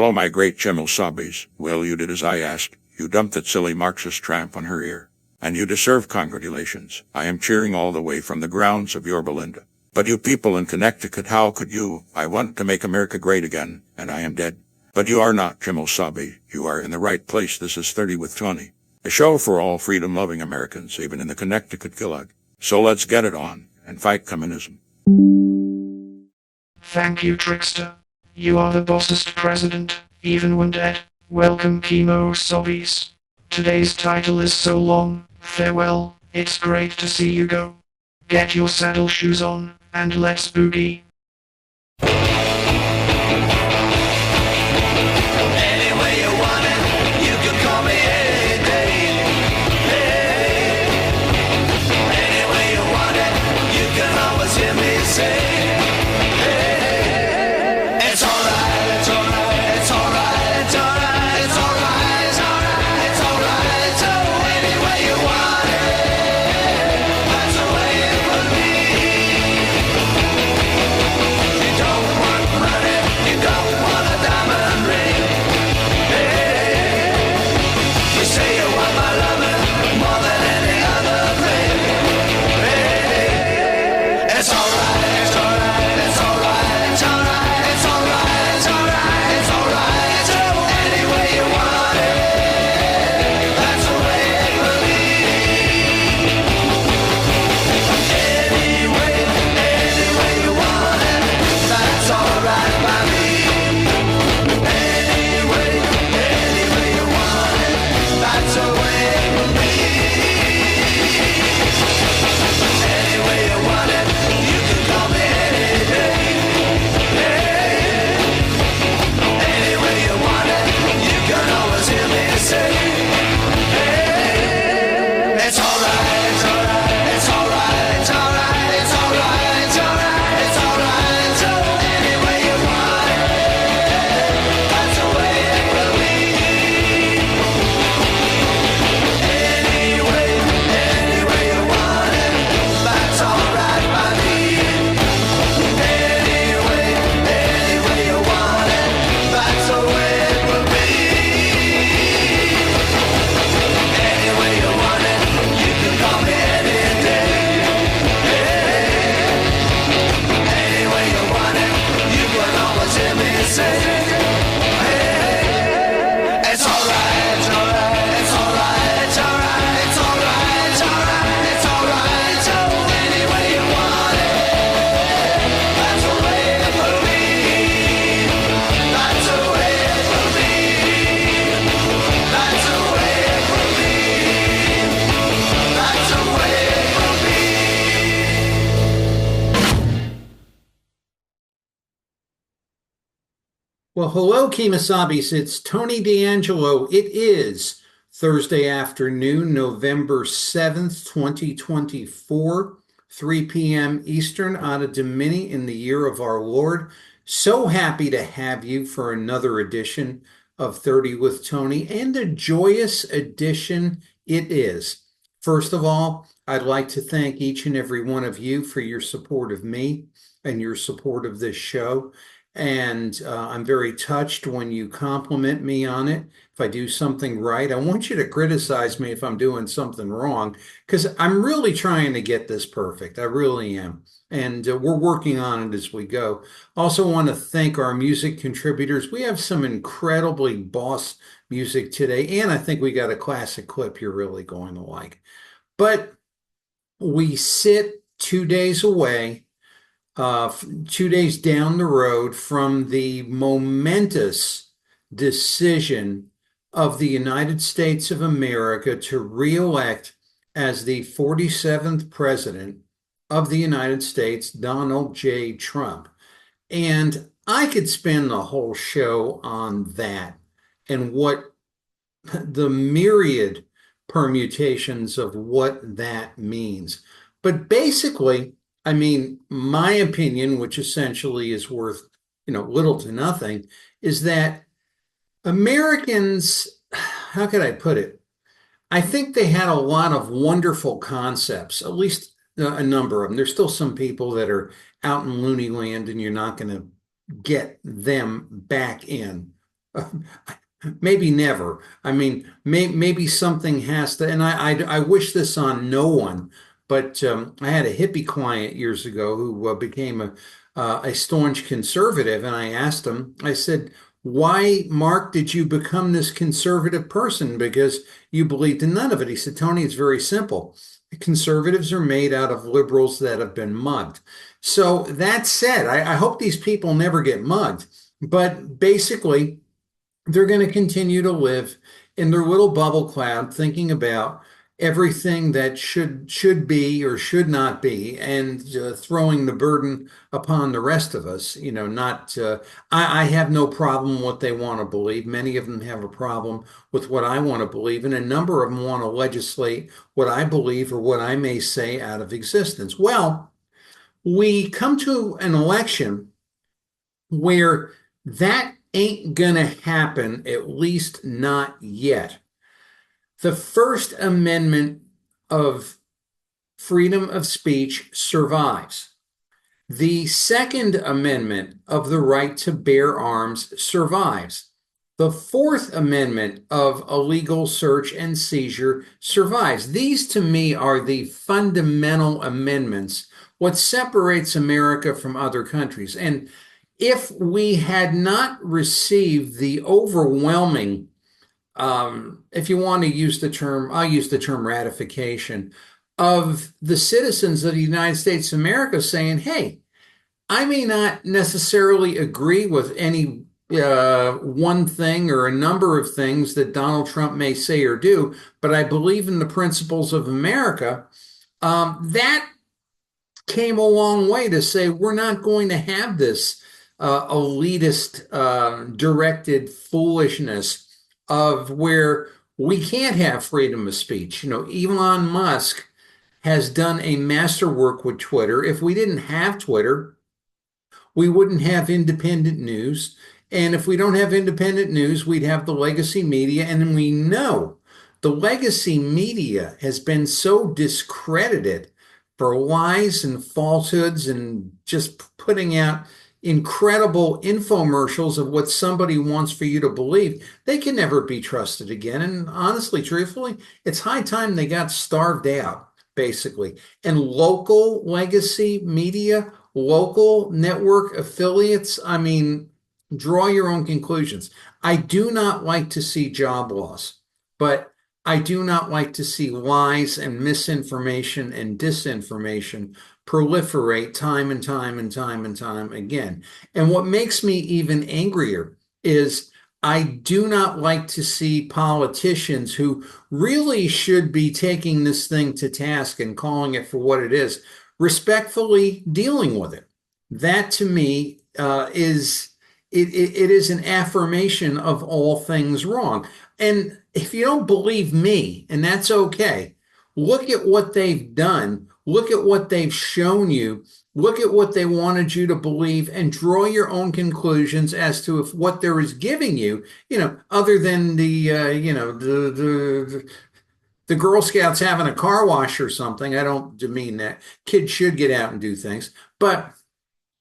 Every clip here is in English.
Hello, my great Chimel. Well, you did as I asked. You dumped that silly Marxist tramp on her ear. And you deserve congratulations. I am cheering all the way from the grounds of your Belinda. But you people in Connecticut, how could you? I want to make America great again, and I am dead. But you are not, Chimel. You are in the right place. This is 30 with Tony. A show for all freedom-loving Americans, even in the Connecticut Gulag. So let's get it on, and fight communism. Thank you, Trickster. You are the bossest president, even when dead. Welcome, Chemo Sobbies. Today's title is so long, farewell, it's great to see you go. Get your saddle shoes on, and let's boogie. Any way you want it, you can call me any day. Hey. Any way you want it, you can always hear me say. It's alright, it's alright, it's alright, it's alright, it's alright, it's alright, it's alright. So any way you want it, that's the way it will be. You don't want money, you don't want a diamond ring. Hey, you say you want my loving more than any other thing. Hey, it's alright, it's alright, it's alright, it's alright, it's alright, it's alright, it's alright. So any way you want it, that's the way it will be. Any way you want it, that's alright by me. Any way you want it, that's the way it will be. Any way you want it, you can call me any day. Any way you want it, you can always hear me say. It's alright, it's alright, it's alright, it's alright, it's alright, it's alright, it's alright. So any way you want it, that's the way it will be. Any way you want it, that's alright by me. Any way you want it, that's the way it will be. Any way you want it, you can call me any day. Any way you want it, you can always hear me say. It's alright, it's alright, it's alright, it's alright, it's alright, it's alright, it's alright. So any way you want it, that's the way it will be. That's the way it will be. That's the way it will be. That's the way it will be. Well, hello, Kemosabe's. It's Tony D'Angelo. It is Thursday afternoon, November 7th, 2024, 3 p.m. Eastern, Ada Domini in the year of our Lord. So happy to have you for another edition of 30 with Tony, and a joyous edition it is. First of all, I'd like to thank each and every one of you for your support of me and your support of this show. And I'm very touched when you compliment me on it. If I do something right, I want you to criticize me if I'm doing something wrong, because I'm really trying to get this perfect. I really am. And we're working on it as we go. Also want to thank our music contributors. We have some incredibly boss music today, and I think we got a classic clip you're really going to like. But we sit 2 days away, 2 days down the road from the momentous decision of the United States of America to re-elect as the 47th president of the United States, Donald J. Trump. And I could spend the whole show on that and what the myriad permutations of what that means. But basically, I mean, my opinion, which essentially is worth, little to nothing, is that Americans, how could I put it? I think they had a lot of wonderful concepts, at least a number of them. There's still some people that are out in loony land and you're not going to get them back in. Maybe never. I mean, maybe something has to, and I wish this on no one, but I had a hippie client years ago who became a staunch conservative, and I asked him, I said, "Why, Mark, did you become this conservative person? Because you believed in none of it." He said, "Tony, it's very simple. Conservatives are made out of liberals that have been mugged." So that said, I hope these people never get mugged, but basically they're going to continue to live in their little bubble cloud thinking about everything that should be or should not be, and throwing the burden upon the rest of us. Not I have no problem with what they want to believe. Many of them have a problem with what I want to believe, and a number of them want to legislate what I believe or what I may say out of existence. Well, we come to an election where that ain't gonna happen, at least not yet. The First Amendment of freedom of speech survives. The Second Amendment of the right to bear arms survives. The Fourth Amendment of illegal search and seizure survives. These, to me, are the fundamental amendments, what separates America from other countries. And if we had not received the overwhelming, if you want to use the term, I'll use the term ratification, of the citizens of the United States of America saying, hey, I may not necessarily agree with any one thing or a number of things that Donald Trump may say or do, but I believe in the principles of America. That came a long way to say we're not going to have this elitist directed foolishness of where we can't have freedom of speech. Elon Musk has done a masterwork with Twitter. If we didn't have Twitter, we wouldn't have independent news. And if we don't have independent news, we'd have the legacy media. And we know the legacy media has been so discredited for lies and falsehoods and just putting out incredible infomercials of what somebody wants for you to believe. They can never be trusted again. And honestly, truthfully, it's high time they got starved out, basically. And local legacy media, local network affiliates, I mean, draw your own conclusions. I do not like to see job loss, but I do not like to see lies and misinformation and disinformation proliferate time and time and time and time again. And what makes me even angrier is I do not like to see politicians who really should be taking this thing to task and calling it for what it is, respectfully dealing with it. That to me is an affirmation of all things wrong. And if you don't believe me, and that's okay, look at what they've done. Look at what they've shown you. Look at what they wanted you to believe and draw your own conclusions as to if what there is giving you, other than the Girl Scouts having a car wash or something. I don't demean that. Kids should get out and do things. But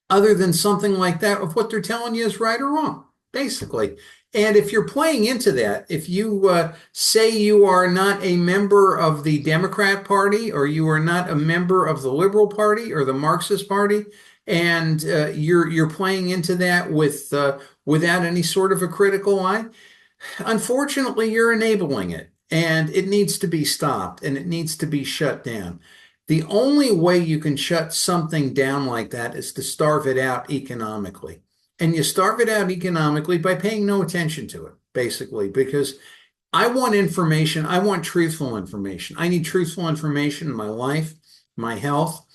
other than something like that, of what they're telling you is right or wrong, basically. And if you're playing into that, if you say you are not a member of the Democrat Party, or you are not a member of the Liberal Party or the Marxist Party, and you're playing into that without any sort of a critical eye, unfortunately, you're enabling it, and it needs to be stopped, and it needs to be shut down. The only way you can shut something down like that is to starve it out economically. And you starve it out economically by paying no attention to it, basically, because I want information. I want truthful information. I need truthful information in my life, my health,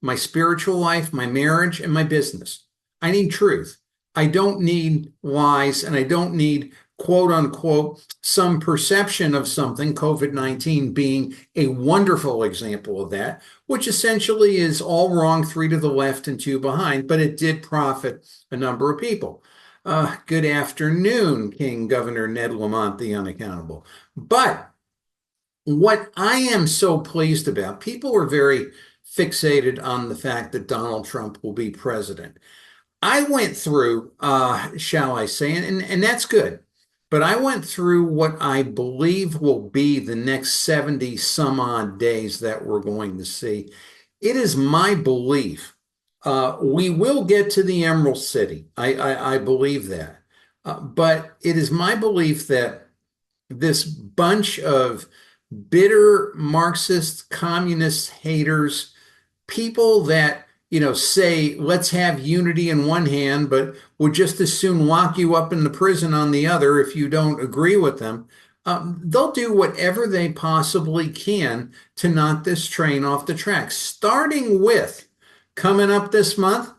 my spiritual life, my marriage, and my business. I need truth. I don't need lies, and I don't need, quote unquote, some perception of something, COVID-19 being a wonderful example of that, which essentially is all wrong, 3 to the left and 2 behind, but it did profit a number of people. Good afternoon, King Governor Ned Lamont, the unaccountable. But what I am so pleased about, people are very fixated on the fact that Donald Trump will be president. I went through, shall I say, and that's good. but I went through what I believe will be the next 70 some odd days that we're going to see. It is my belief we will get to the Emerald City. I believe that. But it is my belief that this bunch of bitter Marxist, communist haters, people that, say, let's have unity in one hand, but would just as soon lock you up in the prison on the other if you don't agree with them, they'll do whatever they possibly can to knock this train off the track, starting with coming up this month,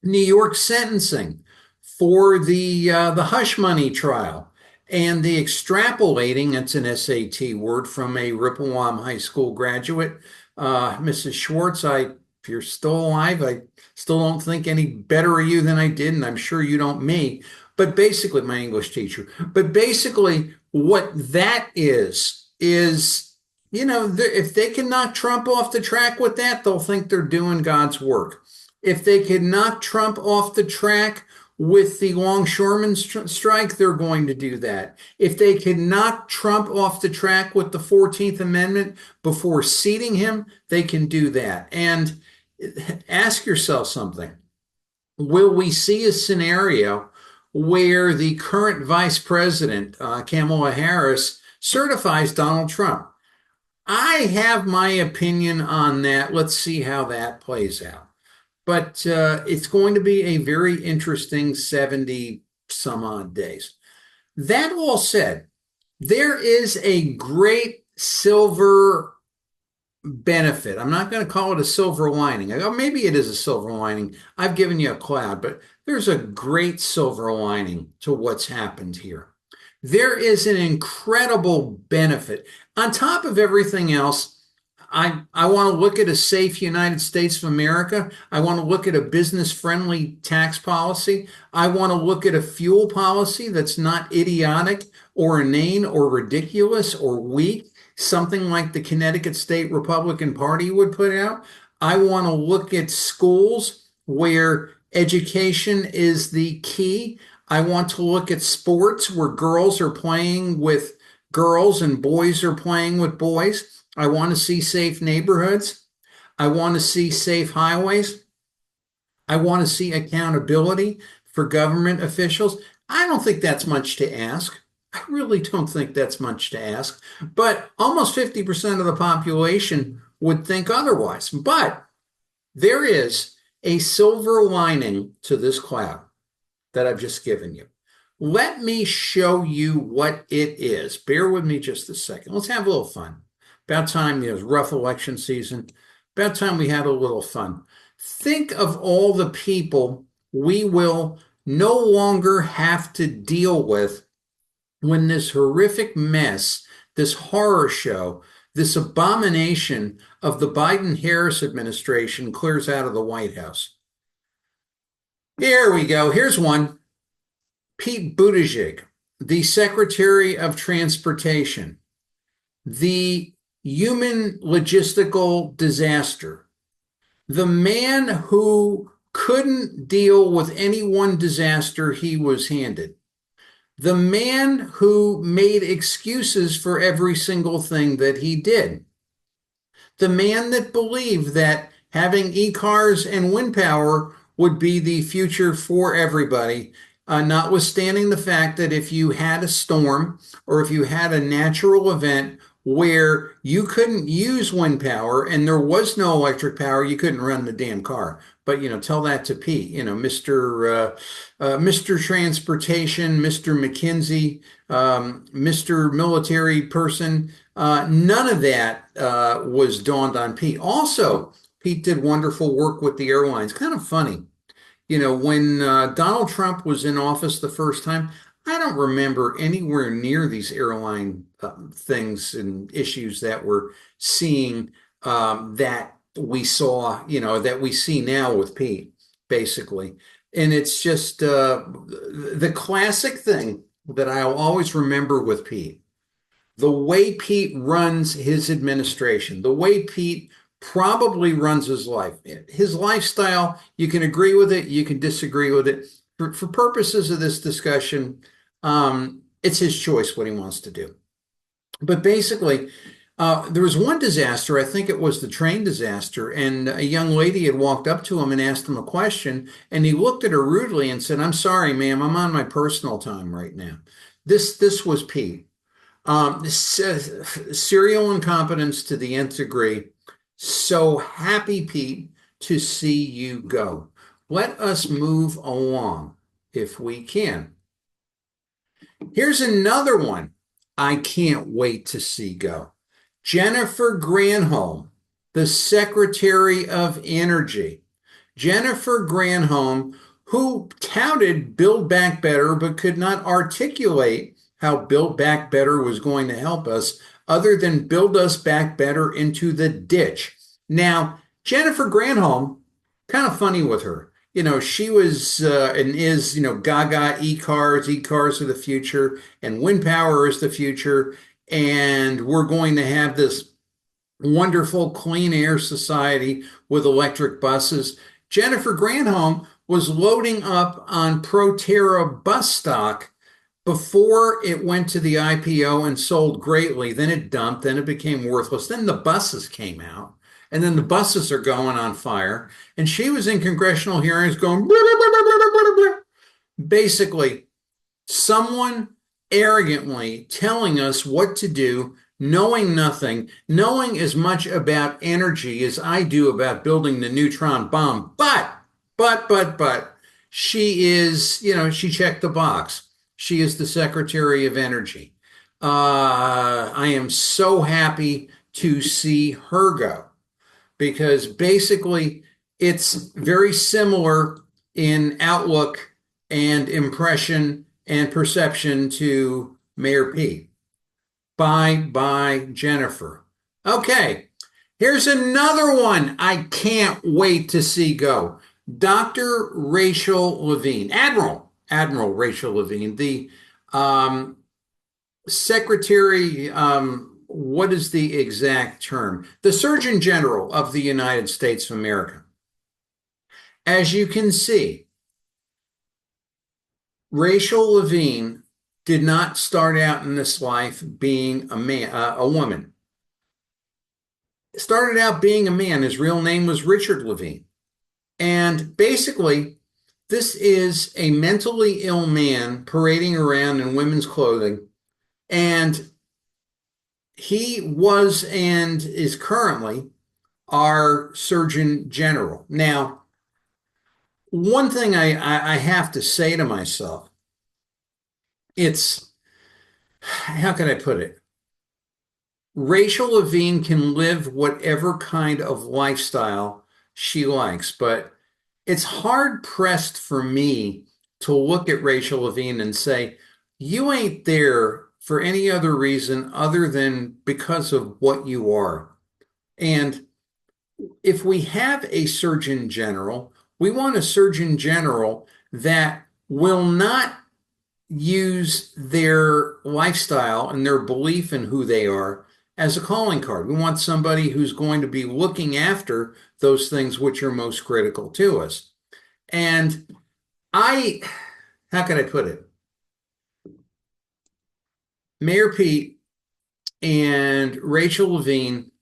New York sentencing for the hush money trial and the extrapolating, it's an SAT word, from a Rippewam High School graduate. Mrs. Schwartz, if you're still alive, I still don't think any better of you than I did, and I'm sure you don't me. But basically, my English teacher. But basically, what that is, if they can knock Trump off the track with that, they'll think they're doing God's work. If they can knock Trump off the track with the longshoreman strike, they're going to do that. If they can knock Trump off the track with the 14th Amendment before seating him, they can do that. And ask yourself something. Will we see a scenario where the current vice president, Kamala Harris, certifies Donald Trump? I have my opinion on that. Let's see how that plays out. But it's going to be a very interesting 70 some odd days. That all said, there is a great silver benefit. I'm not going to call it a silver lining. Maybe it is a silver lining. I've given you a cloud, but there's a great silver lining to what's happened here. There is an incredible benefit. On top of everything else, I want to look at a safe United States of America. I want to look at a business-friendly tax policy. I want to look at a fuel policy that's not idiotic or inane or ridiculous or weak, something like the Connecticut State Republican Party would put out. I want to look at schools where education is the key. I want to look at sports where girls are playing with girls and boys are playing with boys. I want to see safe neighborhoods. I want to see safe highways. I want to see accountability for government officials. I don't think that's much to ask. I really don't think that's much to ask. But almost 50% of the population would think otherwise. But there is a silver lining to this cloud that I've just given you. Let me show you what it is. Bear with me just a second. Let's have a little fun. About time, it was rough election season. About time we had a little fun. Think of all the people we will no longer have to deal with when this horrific mess, this horror show, this abomination of the Biden-Harris administration clears out of the White House. Here we go. Here's one. Pete Buttigieg, the Secretary of Transportation, the human logistical disaster, the man who couldn't deal with any one disaster he was handed, the man who made excuses for every single thing that he did, the man that believed that having e-cars and wind power would be the future for everybody, notwithstanding the fact that if you had a storm or if you had a natural event where you couldn't use wind power and there was no electric power, you couldn't run the damn car. But, tell that to Pete, Mr. Transportation, Mr. McKinsey, Mr. Military person. None of that was dawned on Pete. Also, Pete did wonderful work with the airlines. Kind of funny. When Donald Trump was in office the first time, I don't remember anywhere near these airline things and issues that we're seeing that we saw, that we see now with Pete, basically. And it's just the classic thing that I'll always remember with Pete, the way Pete runs his administration, the way Pete probably runs his life. His lifestyle, you can agree with it, you can disagree with it. For purposes of this discussion, it's his choice what he wants to do. But basically, there was one disaster, I think it was the train disaster, and a young lady had walked up to him and asked him a question, and he looked at her rudely and said, "I'm sorry, ma'am, I'm on my personal time right now." This was Pete. Serial incompetence to the nth degree. So happy, Pete, to see you go. Let us move along if we can. Here's another one I can't wait to see go. Jennifer Granholm, the Secretary of Energy. Jennifer Granholm, who touted Build Back Better but could not articulate how Build Back Better was going to help us other than build us back better into the ditch. Now, Jennifer Granholm, kind of funny with her. She was and is, gaga e-cars are the future, and wind power is the future, and we're going to have this wonderful clean air society with electric buses. Jennifer Granholm was loading up on Proterra bus stock before it went to the IPO and sold greatly. Then it dumped, then it became worthless. Then the buses came out. And then the buses are going on fire. And she was in congressional hearings going, blah, blah, blah, blah, blah, blah. Basically, someone arrogantly telling us what to do, knowing nothing, knowing as much about energy as I do about building the neutron bomb. But, she is, she checked the box. She is the Secretary of Energy. I am so happy to see her go, because basically it's very similar in outlook and impression and perception to Mayor Pete. Bye, Jennifer. Okay, here's another one I can't wait to see go. Dr. Rachel Levine, Admiral Rachel Levine, the Secretary, what is the exact term? The Surgeon General of the United States of America. As you can see, Rachel Levine did not start out in this life being a woman. Started out being a man. His real name was Richard Levine. And basically, this is a mentally ill man parading around in women's clothing. And he was and is currently our Surgeon General. Now, one thing I have to say to myself, it's, how can I put it? Rachel Levine can live whatever kind of lifestyle she likes, but it's hard pressed for me to look at Rachel Levine and say, you ain't there for any other reason other than because of what you are. And if we have a Surgeon General, we want a Surgeon General that will not use their lifestyle and their belief in who they are as a calling card. We want somebody who's going to be looking after those things which are most critical to us. And how can I put it? Mayor Pete and Rachel Levine,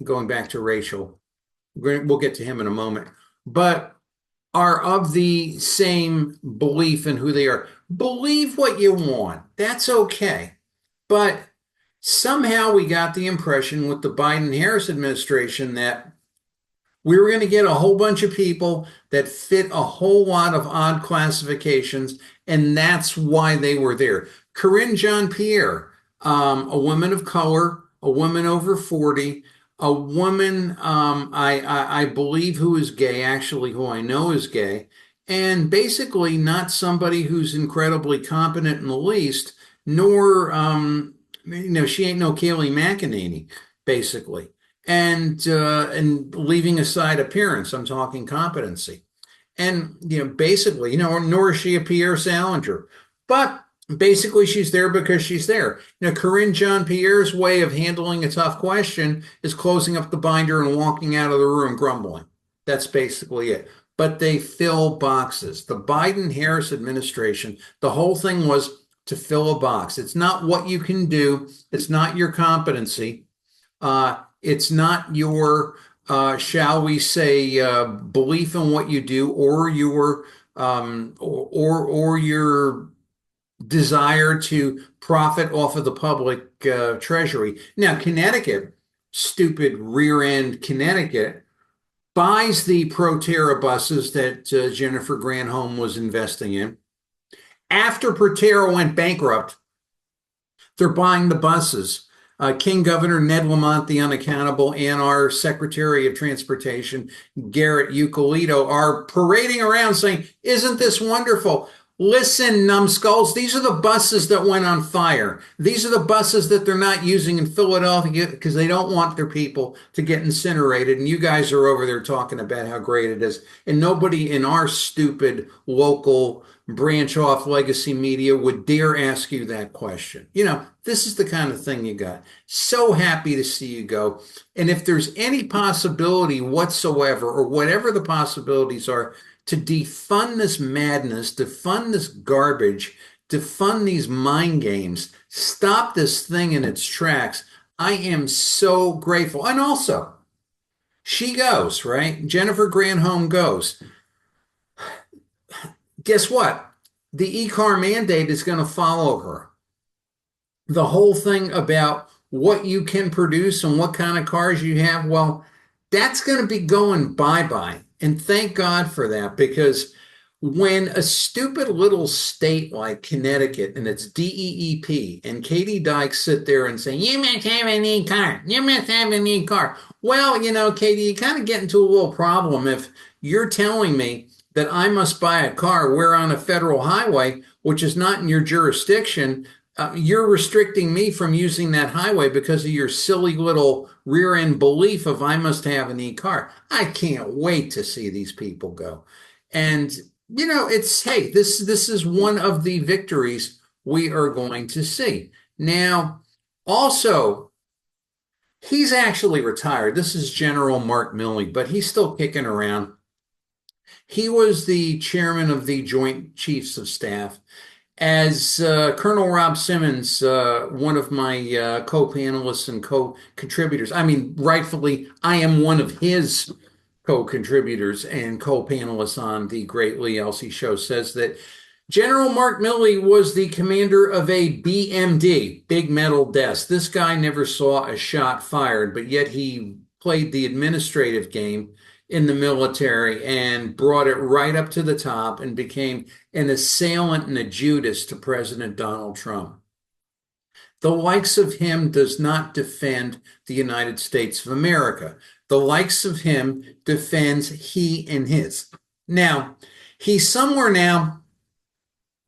going back to Rachel, we'll get to him in a moment, but are of the same belief in who they are. Believe what you want. That's okay. But somehow we got the impression with the Biden-Harris administration that we were going to get a whole bunch of people that fit a whole lot of odd classifications, and that's why they were there. Karine Jean-Pierre, a woman of color, a woman over 40, a woman I believe who is gay, actually who I know is gay, and basically not somebody who's incredibly competent in the least, nor, she ain't no Kayleigh McEnany, basically. And leaving aside appearance, I'm talking competency. And, basically, nor is she a Pierre Salinger. But basically, she's there because she's there. Karine Jean-Pierre's way of handling a tough question is closing up the binder and walking out of the room grumbling. That's basically it. But they fill boxes. The Biden-Harris administration, the whole thing was, to fill a box. It's not what you can do. It's not your competency. It's not your, shall we say, belief in what you do, or your or your desire to profit off of the public treasury. Now, Connecticut, stupid rear end Connecticut, buys the Proterra buses that Jennifer Granholm was investing in. After Proterra went bankrupt, they're buying the buses. King Governor Ned Lamont, the unaccountable, and our Secretary of Transportation, Garrett Eucalito, are parading around saying, isn't this wonderful? Listen, numbskulls, these are the buses that went on fire. These are the buses that they're not using in Philadelphia because they don't want their people to get incinerated. And you guys are over there talking about how great it is. And nobody in our stupid local branch off legacy media would dare ask you that question. This is the kind of thing you got. So happy to see you go. And if there's any possibility whatsoever, or whatever the possibilities are, to defund this madness, defund this garbage, defund these mind games, stop this thing in its tracks, I am so grateful. And also, she goes, right? Jennifer Granholm goes. Guess what? The e-car mandate is going to follow her. The whole thing about what you can produce and what kind of cars you have, well, that's going to be going bye-bye. And thank God for that, because when a stupid little state like Connecticut and its DEEP and Katie Dykes sit there and say, you must have an e-car, you must have an e-car. Well, Katie, you kind of get into a little problem if you're telling me that I must buy a car where on a federal highway, which is not in your jurisdiction, you're restricting me from using that highway because of your silly little rear end belief of I must have an e-car. I can't wait to see these people go. And, hey, this is one of the victories we are going to see. Now, also, he's actually retired. This is General Mark Milley, but he's still kicking around. He was the chairman of the Joint Chiefs of Staff. As Colonel Rob Simmons, one of my co-panelists and co-contributors, rightfully, I am one of his co-contributors and co-panelists on the Great Lee Elsey Show, says that General Mark Milley was the commander of a BMD, Big Metal Desk. This guy never saw a shot fired, but yet he played the administrative game in the military and brought it right up to the top and became an assailant and a Judas to President Donald Trump. The likes of him does not defend the United States of America. The likes of him defends he and his. Now, he's somewhere now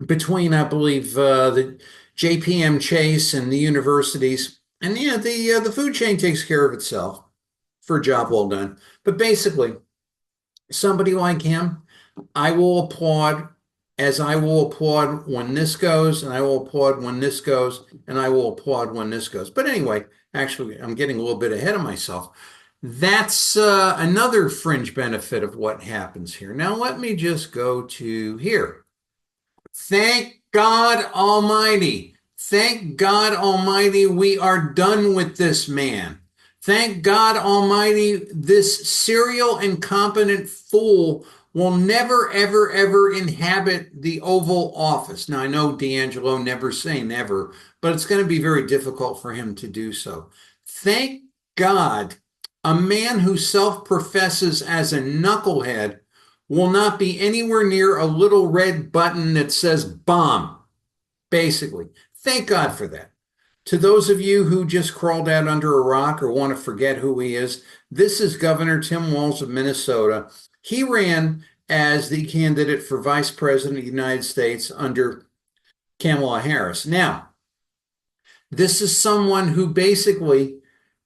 between, I believe, the JPM Chase and the universities. And the food chain takes care of itself for a job well done. But basically, somebody like him, I will applaud, as I will applaud when this goes, and I will applaud when this goes, and I will applaud when this goes. But anyway, actually, I'm getting a little bit ahead of myself. That's another fringe benefit of what happens here. Now, let me just go to here. Thank God Almighty. Thank God Almighty, we are done with this man. Thank God Almighty, this serial incompetent fool will never, ever, ever inhabit the Oval Office. Now, I know D'Angelo never say never, but it's going to be very difficult for him to do so. Thank God, a man who self-professes as a knucklehead will not be anywhere near a little red button that says bomb, basically. Thank God for that. To those of you who just crawled out under a rock or want to forget who he is, this is Governor Tim Walz of Minnesota. He ran as the candidate for Vice President of the United States under Kamala Harris. Now, this is someone who basically,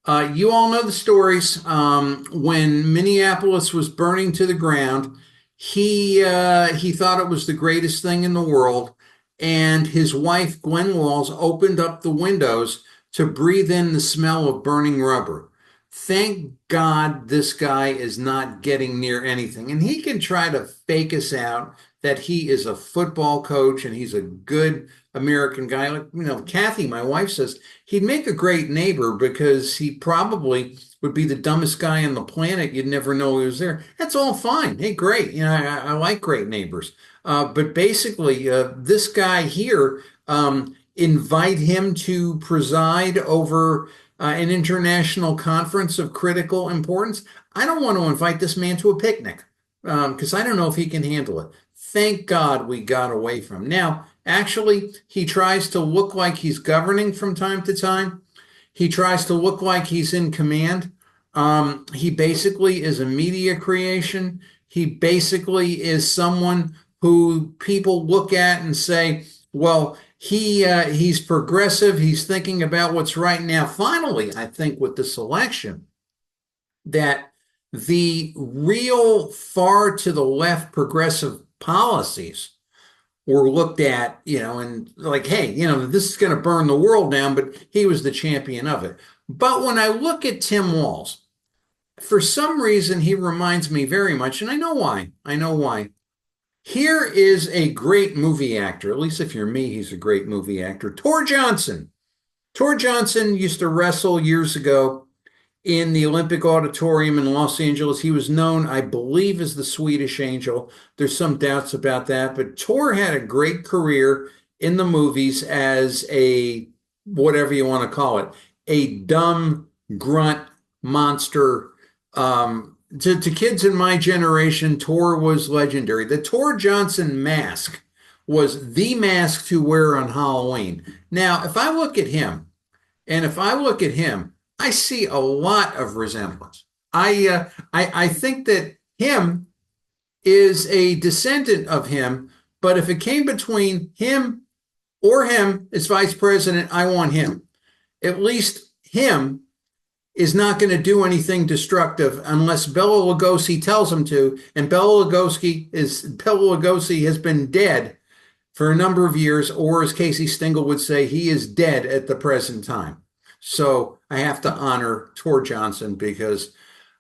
you all know the stories. When Minneapolis was burning to the ground, he thought it was the greatest thing in the world. And his wife, Gwen Walz, opened up the windows to breathe in the smell of burning rubber. Thank God this guy is not getting near anything. And he can try to fake us out, that he is a football coach and he's a good American guy. Like, Kathy, my wife, says he'd make a great neighbor because he probably would be the dumbest guy on the planet. You'd never know he was there. That's all fine. Hey, great. I like great neighbors. But basically, this guy here, invite him to preside over an international conference of critical importance. I don't want to invite this man to a picnic because I don't know if he can handle it. Thank God we got away from him. Now, actually, he tries to look like he's governing from time to time. He tries to look like he's in command. He basically is a media creation. He basically is someone who people look at and say, well, he's progressive. He's thinking about what's right now. Finally, I think with this election, that the real far to the left progressive policies were looked at, and like, hey, this is going to burn the world down, but he was the champion of it. But when I look at Tim Walz, for some reason, he reminds me very much, and I know why. Here is a great movie actor. At least if you're me, he's a great movie actor. Tor Johnson. Tor Johnson used to wrestle years ago in the Olympic Auditorium in Los Angeles. He was known, I believe, as the Swedish Angel. There's some doubts about that, but Tor had a great career in the movies as a, whatever you want to call it, a dumb grunt monster. To kids in my generation, Tor was legendary. The Tor Johnson mask was the mask to wear on Halloween. Now, if I look at him, I see a lot of resemblance. I think that him is a descendant of him, but if it came between him or him as vice president, I want him. At least him is not going to do anything destructive unless Bela Lugosi tells him to, and Bela Lugosi has been dead for a number of years, or as Casey Stengel would say, he is dead at the present time. So I have to honor Tor Johnson because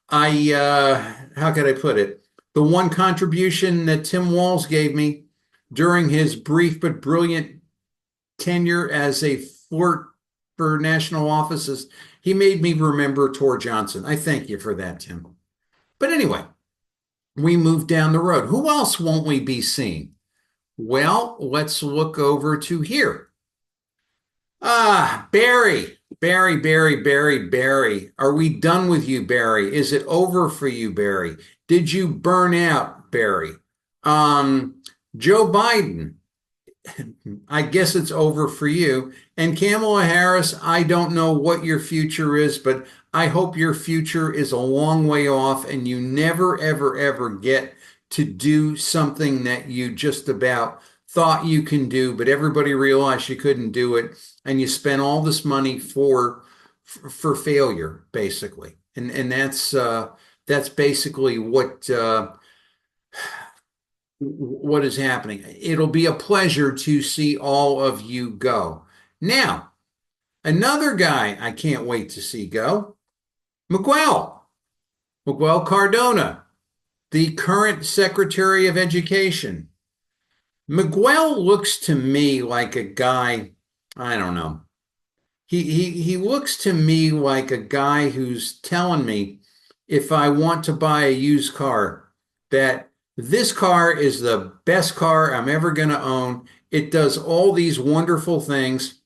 how could I put it? The one contribution that Tim Walz gave me during his brief but brilliant tenure as a flirt for national offices, he made me remember Tor Johnson. I thank you for that, Tim. But anyway, we move down the road. Who else won't we be seeing? Well, let's look over to here. Barry. Are we done with you, Barry? Is it over for you, Barry? Did you burn out, Barry? Joe Biden, I guess it's over for you. And Kamala Harris, I don't know what your future is, but I hope your future is a long way off and you never, ever, ever get to do something that you just about thought you can do, but everybody realized you couldn't do it. And you spent all this money for failure, basically. And that's basically what is happening. It'll be a pleasure to see all of you go. Now, another guy I can't wait to see go, Miguel Cardona, the current Secretary of Education. Miguel looks to me like a guy, I don't know. He looks to me like a guy who's telling me if I want to buy a used car, that this car is the best car I'm ever going to own. It does all these wonderful things.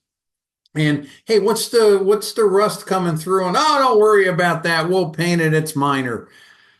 And hey, what's the rust coming through? And oh, don't worry about that. We'll paint it. It's minor.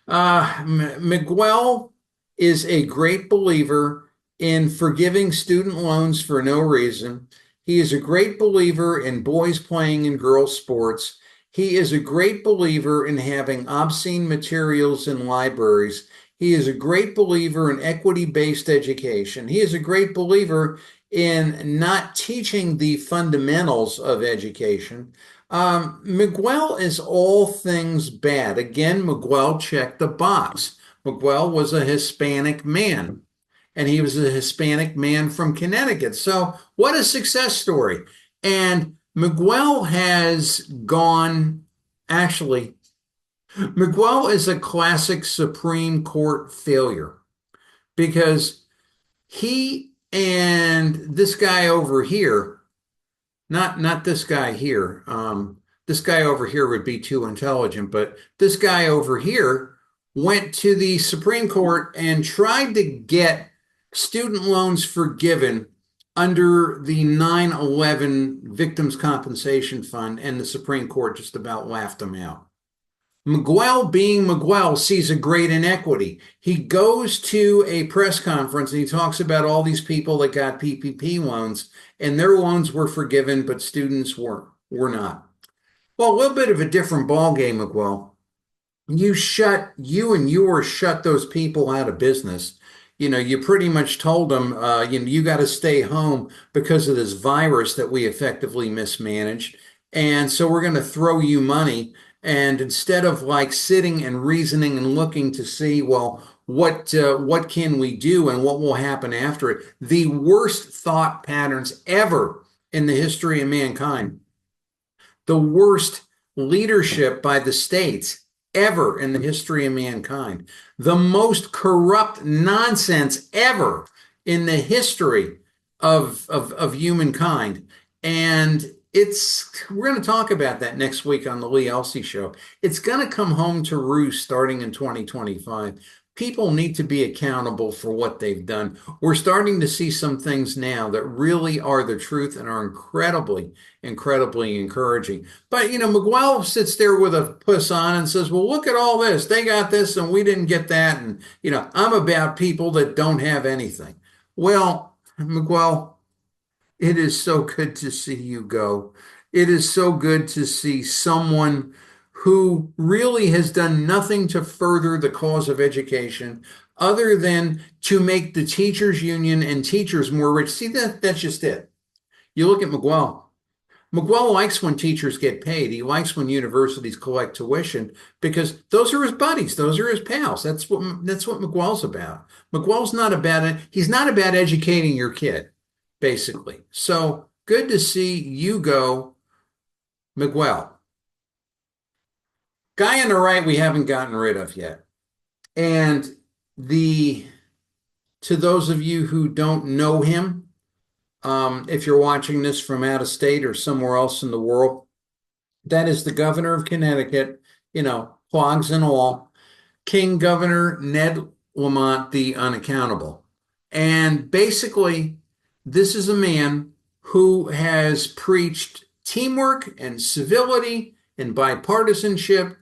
Miguel is a great believer in forgiving student loans for no reason. He is a great believer in boys playing in girls' sports. He is a great believer in having obscene materials in libraries. He is a great believer in equity-based education. He is a great believer in not teaching the fundamentals of education. Miguel is all things bad. Again, Miguel checked the box. Miguel was a Hispanic man, and he was a Hispanic man from Connecticut. So what a success story. And Miguel has gone, actually, Miguel is a classic Supreme Court failure because He and this guy over here, not this guy here. This guy over here would be too intelligent, but this guy over here went to the Supreme Court and tried to get student loans forgiven under the 9/11 Victims Compensation Fund, and the Supreme Court just about laughed him out. Miguel, being Miguel, sees a great inequity. He goes to a press conference and he talks about all these people that got PPP loans, and their loans were forgiven, but students were not. Well, a little bit of a different ball game, Miguel. You and yours shut those people out of business. You pretty much told them, you got to stay home because of this virus that we effectively mismanaged. And so we're going to throw you money. And instead of like sitting and reasoning and looking to see, well, what can we do and what will happen after it? The worst thought patterns ever in the history of mankind. The worst leadership by the states ever in the history of mankind. The most corrupt nonsense ever in the history of humankind. And we're going to talk about that next week on the Lee Elsey Show. It's going to come home to roost starting in 2025. People need to be accountable for what they've done. We're starting to see some things now that really are the truth and are incredibly, incredibly encouraging. But, Miguel sits there with a puss on and says, well, look at all this. They got this and we didn't get that. And, I'm about people that don't have anything. Well, Miguel, it is so good to see you go. It is so good to see someone who really has done nothing to further the cause of education other than to make the teachers union and teachers more rich. See, that's just it. You look at Miguel. Miguel likes when teachers get paid. He likes when universities collect tuition because those are his buddies. Those are his pals. That's what Miguel's about. Miguel's not about it. He's not about educating your kid, basically. So good to see you go, Miguel. Guy on the right we haven't gotten rid of yet. And to those of you who don't know him, if you're watching this from out of state or somewhere else in the world, that is the governor of Connecticut, clogs and all, King Governor Ned Lamont the Unaccountable. And basically, this is a man who has preached teamwork and civility and bipartisanship,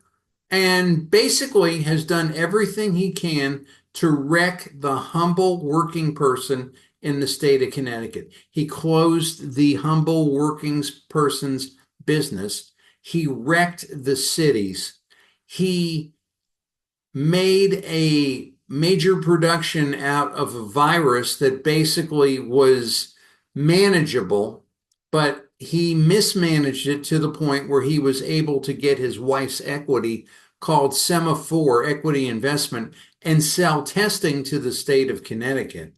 and basically has done everything he can to wreck the humble working person in the state of Connecticut. He closed the humble working person's business. He wrecked the cities. He made a major production out of a virus that basically was manageable, but he mismanaged it to the point where he was able to get his wife's equity, called Semaphore Equity Investment, and sell testing to the state of Connecticut.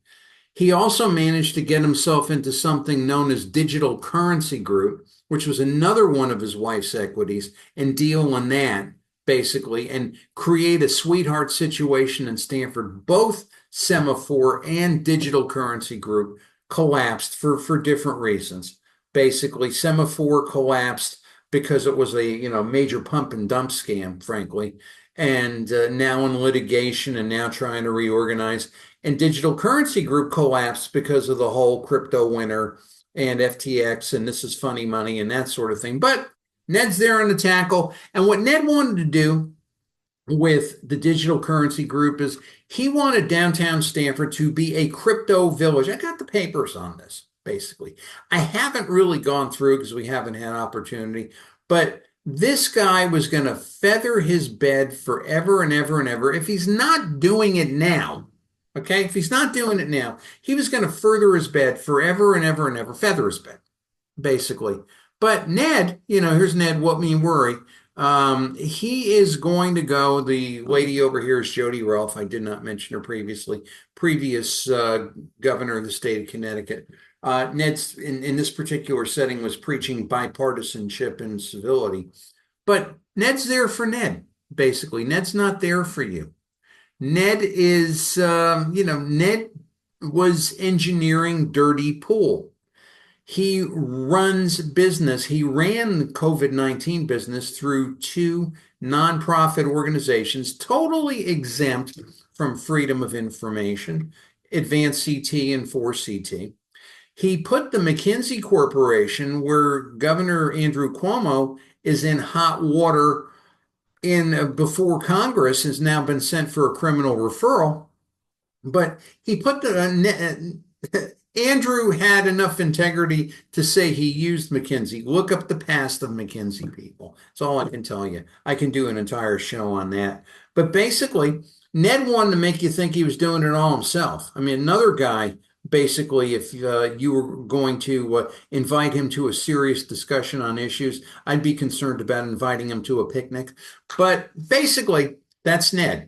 He also managed to get himself into something known as Digital Currency Group, which was another one of his wife's equities, and deal on that, basically, and create a sweetheart situation in Stanford. Both Semaphore and Digital Currency Group collapsed for different reasons. Basically, Semaphore collapsed because it was a major pump and dump scam, frankly, and now in litigation and now trying to reorganize. And Digital Currency Group collapsed because of the whole crypto winter and FTX and this is funny money and that sort of thing. But Ned's there on the tackle. And what Ned wanted to do with the Digital Currency Group is he wanted downtown Stanford to be a crypto village. I got the papers on this, basically. I haven't really gone through because we haven't had opportunity, but this guy was going to feather his bed forever and ever and ever. If he's not doing it now, okay, if he's not doing it now, he was going to further his bed forever and ever and ever, feather his bed, basically. But Ned, here's Ned, what me worry. He is going to go. The lady over here is Jody Rolfe. I did not mention her previously. Previous governor of the state of Connecticut. Ned's in this particular setting was preaching bipartisanship and civility, but Ned's there for Ned. Basically, Ned's not there for you. Ned is, Ned was engineering dirty pool. He runs business. He ran the COVID-19 business through two nonprofit organizations, totally exempt from freedom of information, Advanced CT and 4CT. He put the McKinsey Corporation, where Governor Andrew Cuomo is in hot water before Congress has now been sent for a criminal referral. But he put Andrew had enough integrity to say he used McKinsey. Look up the past of McKinsey people. That's all I can tell you. I can do an entire show on that. But basically, Ned wanted to make you think he was doing it all himself. I mean, another guy, basically, if you were going to invite him to a serious discussion on issues, I'd be concerned about inviting him to a picnic. But basically, that's Ned.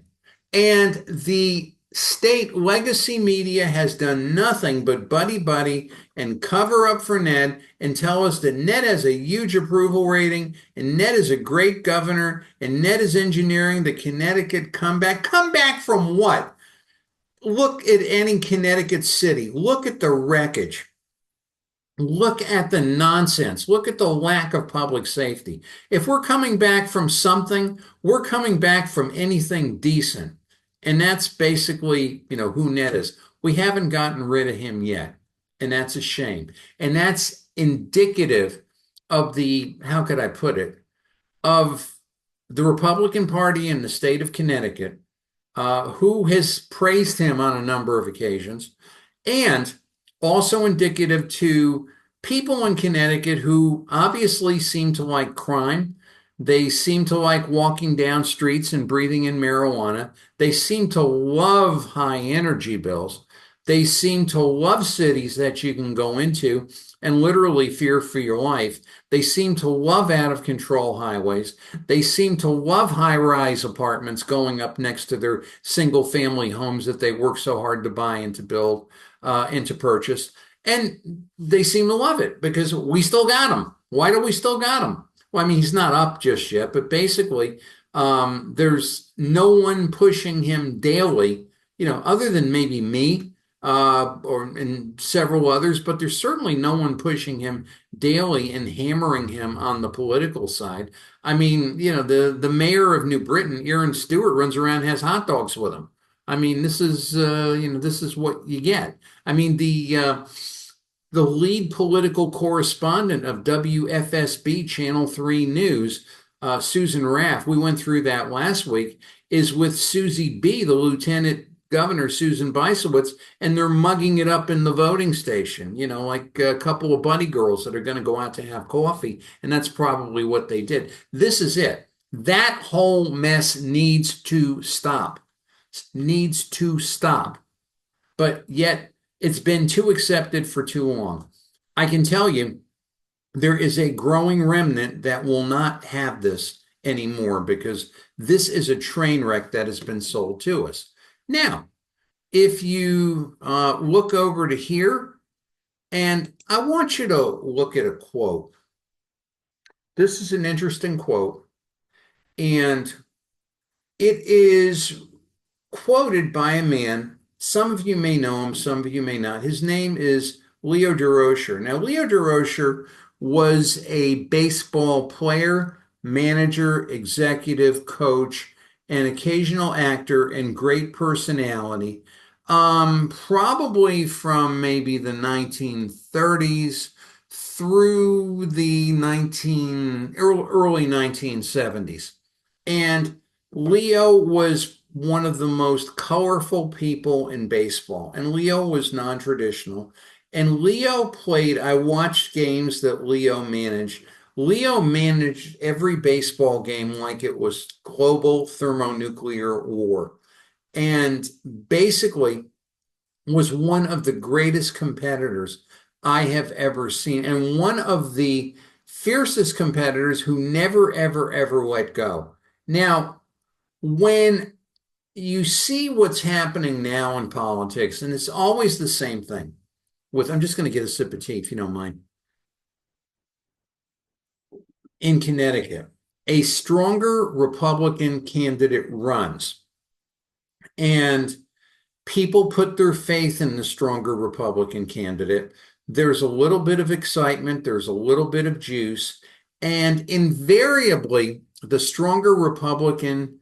And the state legacy media has done nothing but buddy and cover up for Ned and tell us that Ned has a huge approval rating and Ned is a great governor and Ned is engineering the Connecticut comeback. Comeback from what? Look at any Connecticut city. Look at the wreckage. Look at the nonsense. Look at the lack of public safety. If we're coming back from something, we're coming back from anything decent. And that's basically, who Ned is. We haven't gotten rid of him yet. And that's a shame. And that's indicative of how could I put it, of the Republican Party in the state of Connecticut, who has praised him on a number of occasions, and also indicative to people in Connecticut who obviously seem to like crime. They seem to like walking down streets and breathing in marijuana. They seem to love high energy bills. They seem to love cities that you can go into and literally fear for your life. They seem to love out of control highways. They seem to love high-rise apartments going up next to their single family homes that they work so hard to buy and to build and to purchase. And they seem to love it because we still got him. Why do we still got him? Well, I mean, he's not up just yet, but basically, there's no one pushing him daily, other than maybe me and several others, but there's certainly no one pushing him daily and hammering him on the political side. I mean, the mayor of New Britain, Aaron Stewart, runs around and has hot dogs with him. I mean, this is what you get. I mean, the lead political correspondent of WFSB Channel 3 News, Susan Raff, we went through that last week, is with Susie B., the Lieutenant Governor, Susan Bysowitz, and they're mugging it up in the voting station, like a couple of buddy girls that are going to go out to have coffee, and that's probably what they did. This is it. That whole mess needs to stop. But yet, it's been too accepted for too long. I can tell you there is a growing remnant that will not have this anymore because this is a train wreck that has been sold to us. Now, if you look over to here, and I want you to look at a quote. This is an interesting quote, and it is quoted by a man. Some of you may know him, some of you may not. His name is Leo Durocher. Now, Leo Durocher was a baseball player, manager, executive, coach, an occasional actor, and great personality, probably from maybe the 1930s through the early 1970s. And Leo was one of the most colorful people in baseball. And Leo was non-traditional. And Leo I watched games that Leo managed. Leo managed every baseball game like it was global thermonuclear war. And basically was one of the greatest competitors I have ever seen. And one of the fiercest competitors who never, ever, ever let go. Now, when you see what's happening now in politics, and it's always the same thing. I'm just going to get a sip of tea, if you don't mind. In Connecticut, a stronger Republican candidate runs. And People put their faith in the stronger Republican candidate. There's a little bit of excitement, there's a little bit of juice, and invariably, the stronger Republican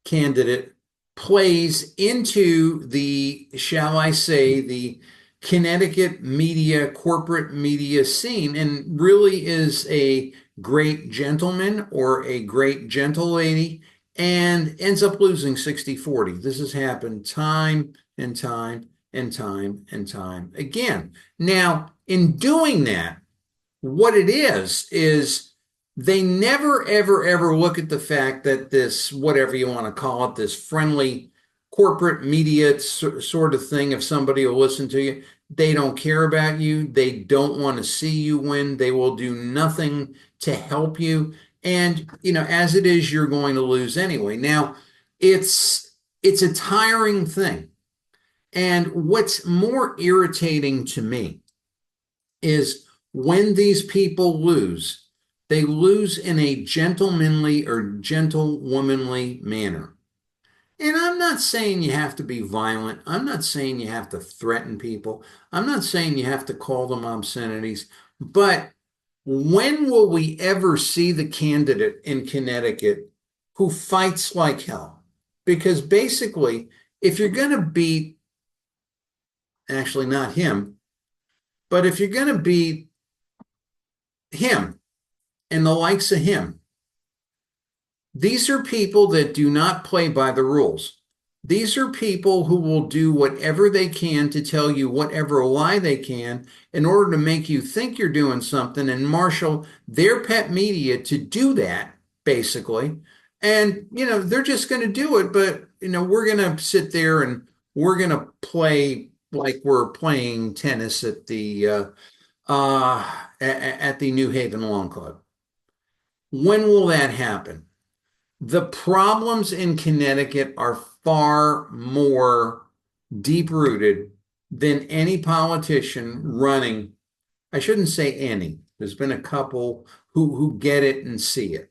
candidate plays into the, shall I say, the Connecticut media, corporate media scene, and really is a great gentleman or a great gentle lady and ends up losing 60-40. This has happened time and time and time and time again. Now, in doing that, what it is they never, ever, ever look at the fact that this, whatever you want to call it, this friendly corporate media sort of thing, if somebody will listen to you, they don't care about you. They don't want to see you win. They will do nothing to help you. And, as it is, you're going to lose anyway. Now, it's a tiring thing. And what's more irritating to me is when these people lose, they lose in a gentlemanly or gentlewomanly manner. And I'm not saying you have to be violent. I'm not saying you have to threaten people. I'm not saying you have to call them obscenities. But when will we ever see the candidate in Connecticut who fights like hell? Because basically, if you're going to beat, actually not him, but if you're going to beat him and the likes of him, these are people that do not play by the rules. These are people who will do whatever they can to tell you whatever lie they can in order to make you think you're doing something and marshal their pet media to do that, basically. And, they're just going to do it, but, we're going to sit there and we're going to play like we're playing tennis at the New Haven Lawn Club. When will that happen? The problems in Connecticut are far more deep-rooted than any politician running. I shouldn't say any. There's been a couple who get it and see it,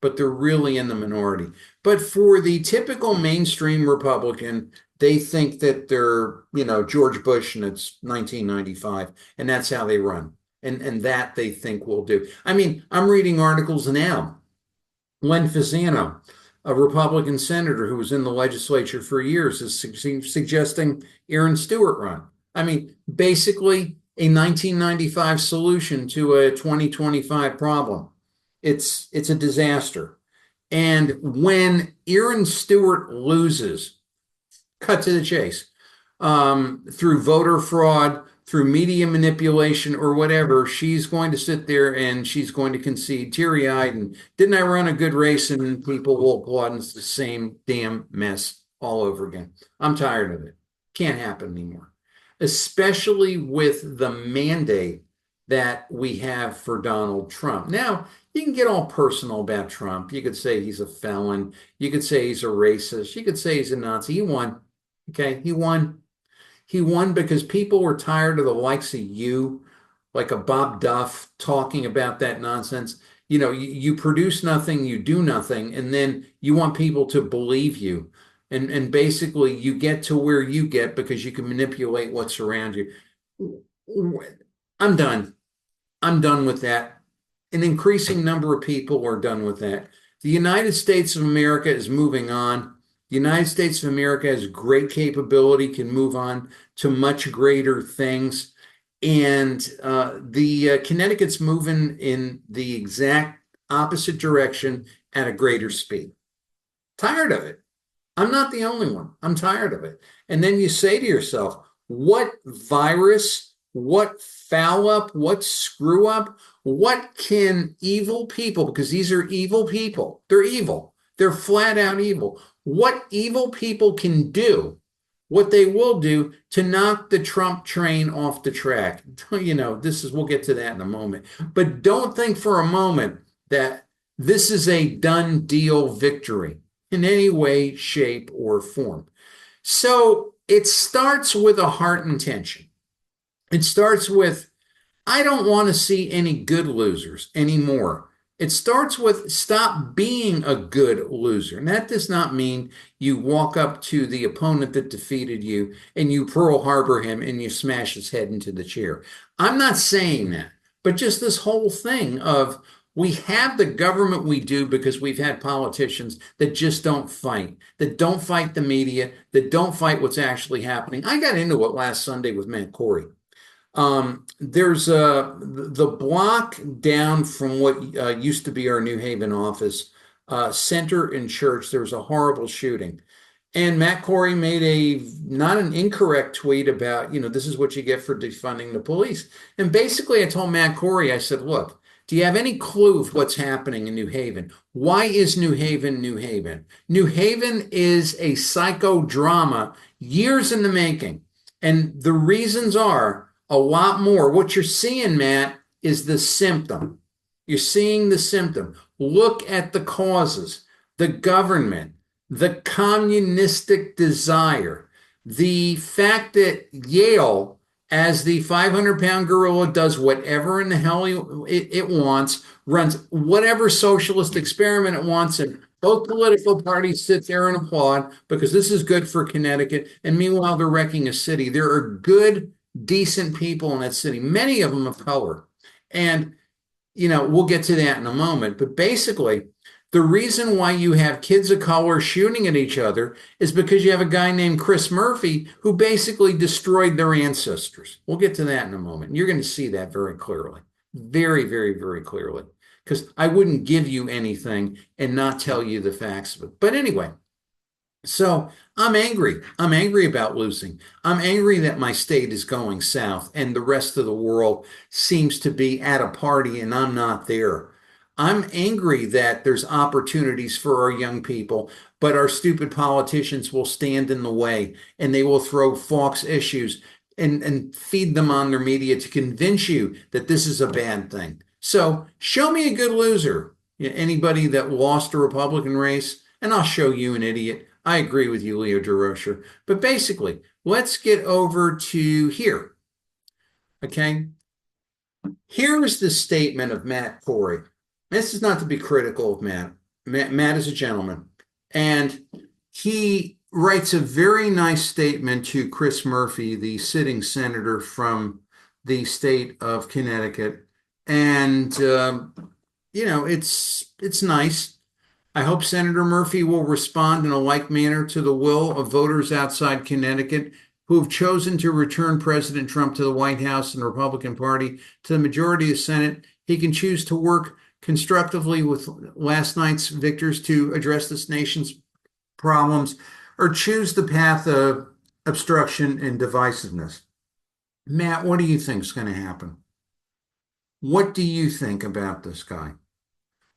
but they're really in the minority. But for the typical mainstream Republican, they think that they're, George Bush and it's 1995, and that's how they run. And that they think will do. I mean, I'm reading articles now. Len Fasano, a Republican senator who was in the legislature for years, is suggesting Aaron Stewart run. I mean, basically a 1995 solution to a 2025 problem. It's a disaster. And when Aaron Stewart loses, cut to the chase, through voter fraud, through media manipulation or whatever, she's going to sit there and she's going to concede teary-eyed and didn't I run a good race, and people will applaud, and it's the same damn mess all over again. I'm tired of it. Can't happen anymore, especially with the mandate that we have for Donald Trump. Now, you can get all personal about Trump. You could say he's a felon. You could say he's a racist. You could say he's a Nazi. He won. Okay, he won. He won because people were tired of the likes of you, like a Bob Duff, talking about that nonsense. You produce nothing, you do nothing, and then you want people to believe you. And basically you get to where you get because you can manipulate what's around you. I'm done. I'm done with that. An increasing number of people are done with that. The United States of America is moving on. The United States of America has great capability, can move on to much greater things. And the Connecticut's moving in the exact opposite direction at a greater speed. Tired of it. I'm not the only one. I'm tired of it. And then you say to yourself, what virus, what foul up, what screw up, what can evil people, because these are evil people. They're evil. They're flat out evil. What evil people can do, what they will do to knock the Trump train off the track. We'll get to that in a moment. But don't think for a moment that this is a done deal victory in any way, shape, or form. So it starts with a heart intention. It starts with, I don't want to see any good losers anymore. It starts with stop being a good loser. And that does not mean you walk up to the opponent that defeated you and you Pearl Harbor him and you smash his head into the chair. I'm not saying that, but just this whole thing of we have the government we do because we've had politicians that just don't fight, that don't fight the media, that don't fight what's actually happening. I got into it last Sunday with Matt Corey. There's the block down from what used to be our New Haven office, Center and Church. There was a horrible shooting, and Matt Corey made a not an incorrect tweet about, this is what you get for defunding the police. And basically, I told Matt Corey, I said, look, do you have any clue of what's happening in New Haven? Why is New Haven New Haven? New Haven is a psychodrama, years in the making, and the reasons are a lot more. What you're seeing, Matt, is the symptom. You're seeing the symptom. Look at the causes, the government, the communistic desire, the fact that Yale, as the 500-pound gorilla, does whatever in the hell it wants, runs whatever socialist experiment it wants, and both political parties sit there and applaud because this is good for Connecticut. And meanwhile, they're wrecking a city. There are good, decent people in that city, many of them of color. And, we'll get to that in a moment. But basically, the reason why you have kids of color shooting at each other is because you have a guy named Chris Murphy who basically destroyed their ancestors. We'll get to that in a moment. You're going to see that very clearly. Very, very, very clearly. Because I wouldn't give you anything and not tell you the facts of it. But anyway, so I'm angry. I'm angry about losing. I'm angry that my state is going south and the rest of the world seems to be at a party and I'm not there. I'm angry that there's opportunities for our young people, but our stupid politicians will stand in the way and they will throw false issues and feed them on their media to convince you that this is a bad thing. So show me a good loser, anybody that lost a Republican race, and I'll show you an idiot. I agree with you, Leo DeRocher. But basically, let's get over to here. Okay? Here is the statement of Matt Corey. This is not to be critical of Matt. Matt is a gentleman. And he writes a very nice statement to Chris Murphy, the sitting senator from the state of Connecticut. And, it's nice. I hope Senator Murphy will respond in a like manner to the will of voters outside Connecticut who have chosen to return President Trump to the White House and the Republican Party to the majority of the Senate. He can choose to work constructively with last night's victors to address this nation's problems, or choose the path of obstruction and divisiveness. Matt, what do you think is going to happen? What do you think about this guy?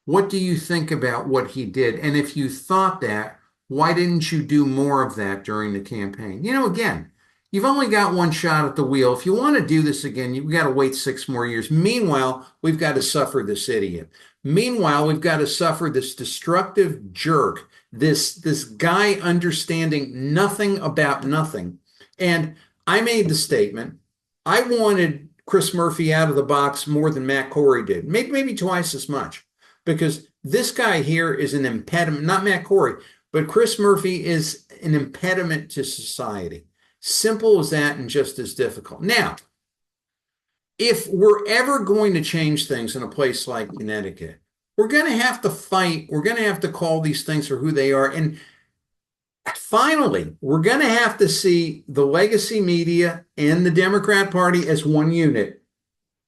What do you think about what he did? And if you thought that, why didn't you do more of that during the campaign? Again, you've only got one shot at the wheel. If you want to do this again, you've got to wait 6 more years. Meanwhile, we've got to suffer this idiot. Meanwhile, we've got to suffer this destructive jerk, this guy understanding nothing about nothing. And I made the statement, I wanted Chris Murphy out of the box more than Matt Corey did, maybe twice as much. Because this guy here is an impediment, not Matt Corey, but Chris Murphy is an impediment to society. Simple as that and just as difficult. Now, if we're ever going to change things in a place like Connecticut, we're going to have to fight. We're going to have to call these things for who they are. And finally, we're going to have to see the legacy media and the Democrat Party as one unit.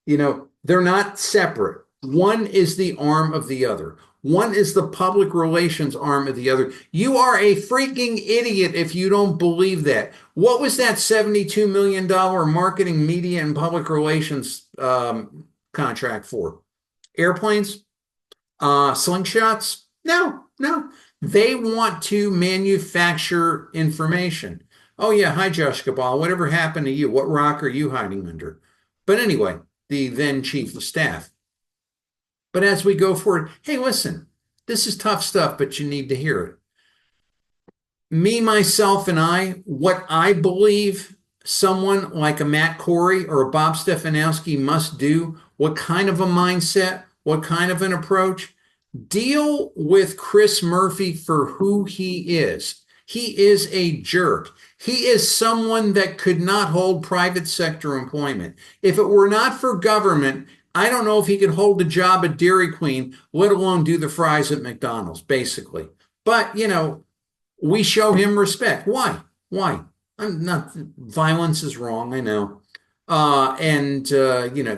They're not separate. One is the arm of the other. One is the public relations arm of the other. You are a freaking idiot if you don't believe that. What was that $72 million marketing, media, and public relations contract for? Airplanes? Slingshots? No. They want to manufacture information. Oh, yeah. Hi, Josh Cabal. Whatever happened to you? What rock are you hiding under? But anyway, the then chief of staff. But as we go forward, hey, listen, this is tough stuff, but you need to hear it. Me, myself, and I, what I believe someone like a Matt Corey or a Bob Stefanowski must do, what kind of a mindset, What kind of an approach? Deal with Chris Murphy for who he is. He is a jerk. He is someone that could not hold private sector employment. If it were not for government, I don't know if he could hold a job at Dairy Queen, let alone do the fries at McDonald's, basically. But, we show him respect. Why? Why? I'm not, violence is wrong, I know.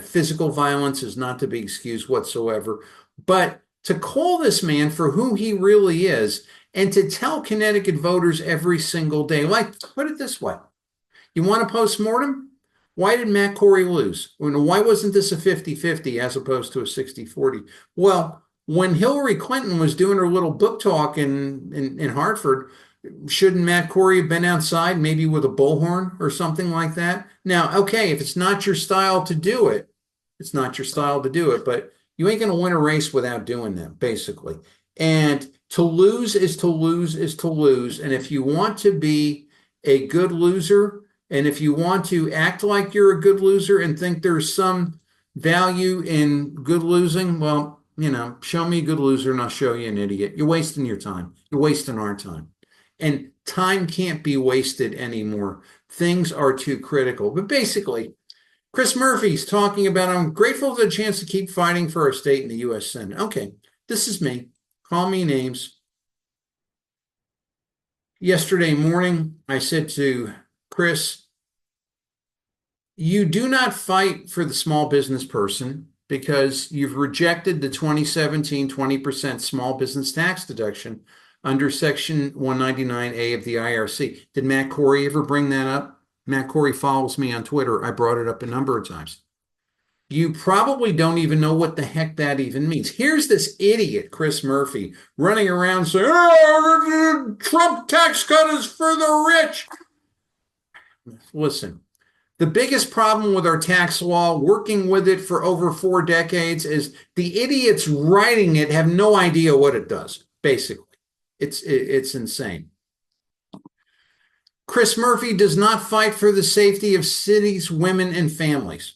Physical violence is not to be excused whatsoever. But to call this man for who he really is and to tell Connecticut voters every single day, like, put it this way. You want a postmortem? Why did Matt Corey lose? Why wasn't this a 50-50 as opposed to a 60-40? Well, when Hillary Clinton was doing her little book talk in Hartford, shouldn't Matt Corey have been outside, maybe with a bullhorn or something like that? Now, okay, if it's not your style to do it, it's not your style to do it, but you ain't going to win a race without doing that, basically. And to lose is to lose is to lose. And if you want to be a good loser, and if you want to act like you're a good loser and think there's some value in good losing, well, show me a good loser and I'll show you an idiot. You're wasting your time. You're wasting our time. And time can't be wasted anymore. Things are too critical. But basically, Chris Murphy's talking about, I'm grateful for the chance to keep fighting for our state in the U.S. Senate. Okay, this is me. Call me names. Yesterday morning, I said to Chris, you do not fight for the small business person because you've rejected the 2017 20% small business tax deduction under Section 199A of the IRC. Did Matt Corey ever bring that up? Matt Corey follows me on Twitter. I brought it up a number of times. You probably don't even know what the heck that even means. Here's this idiot, Chris Murphy, running around saying, oh, the Trump tax cut is for the rich. Listen, the biggest problem with our tax law, working with it for over 4 decades, is the idiots writing it have no idea what it does, basically. It's insane. Chris Murphy does not fight for the safety of cities, women, and families.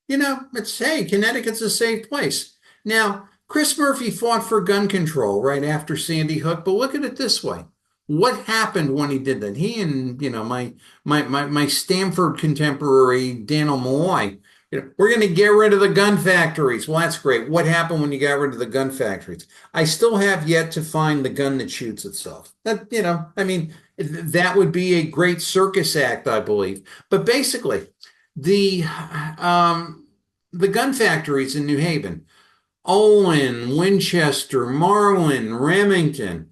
Connecticut's a safe place. Now, Chris Murphy fought for gun control right after Sandy Hook, but look at it this way. What happened when he did that? He and, my Stanford contemporary, Daniel Malloy, we're going to get rid of the gun factories. Well, that's great. What happened when you got rid of the gun factories? I still have yet to find the gun that shoots itself. That would be a great circus act, I believe. But basically, the gun factories in New Haven, Olin, Winchester, Marlin, Remington,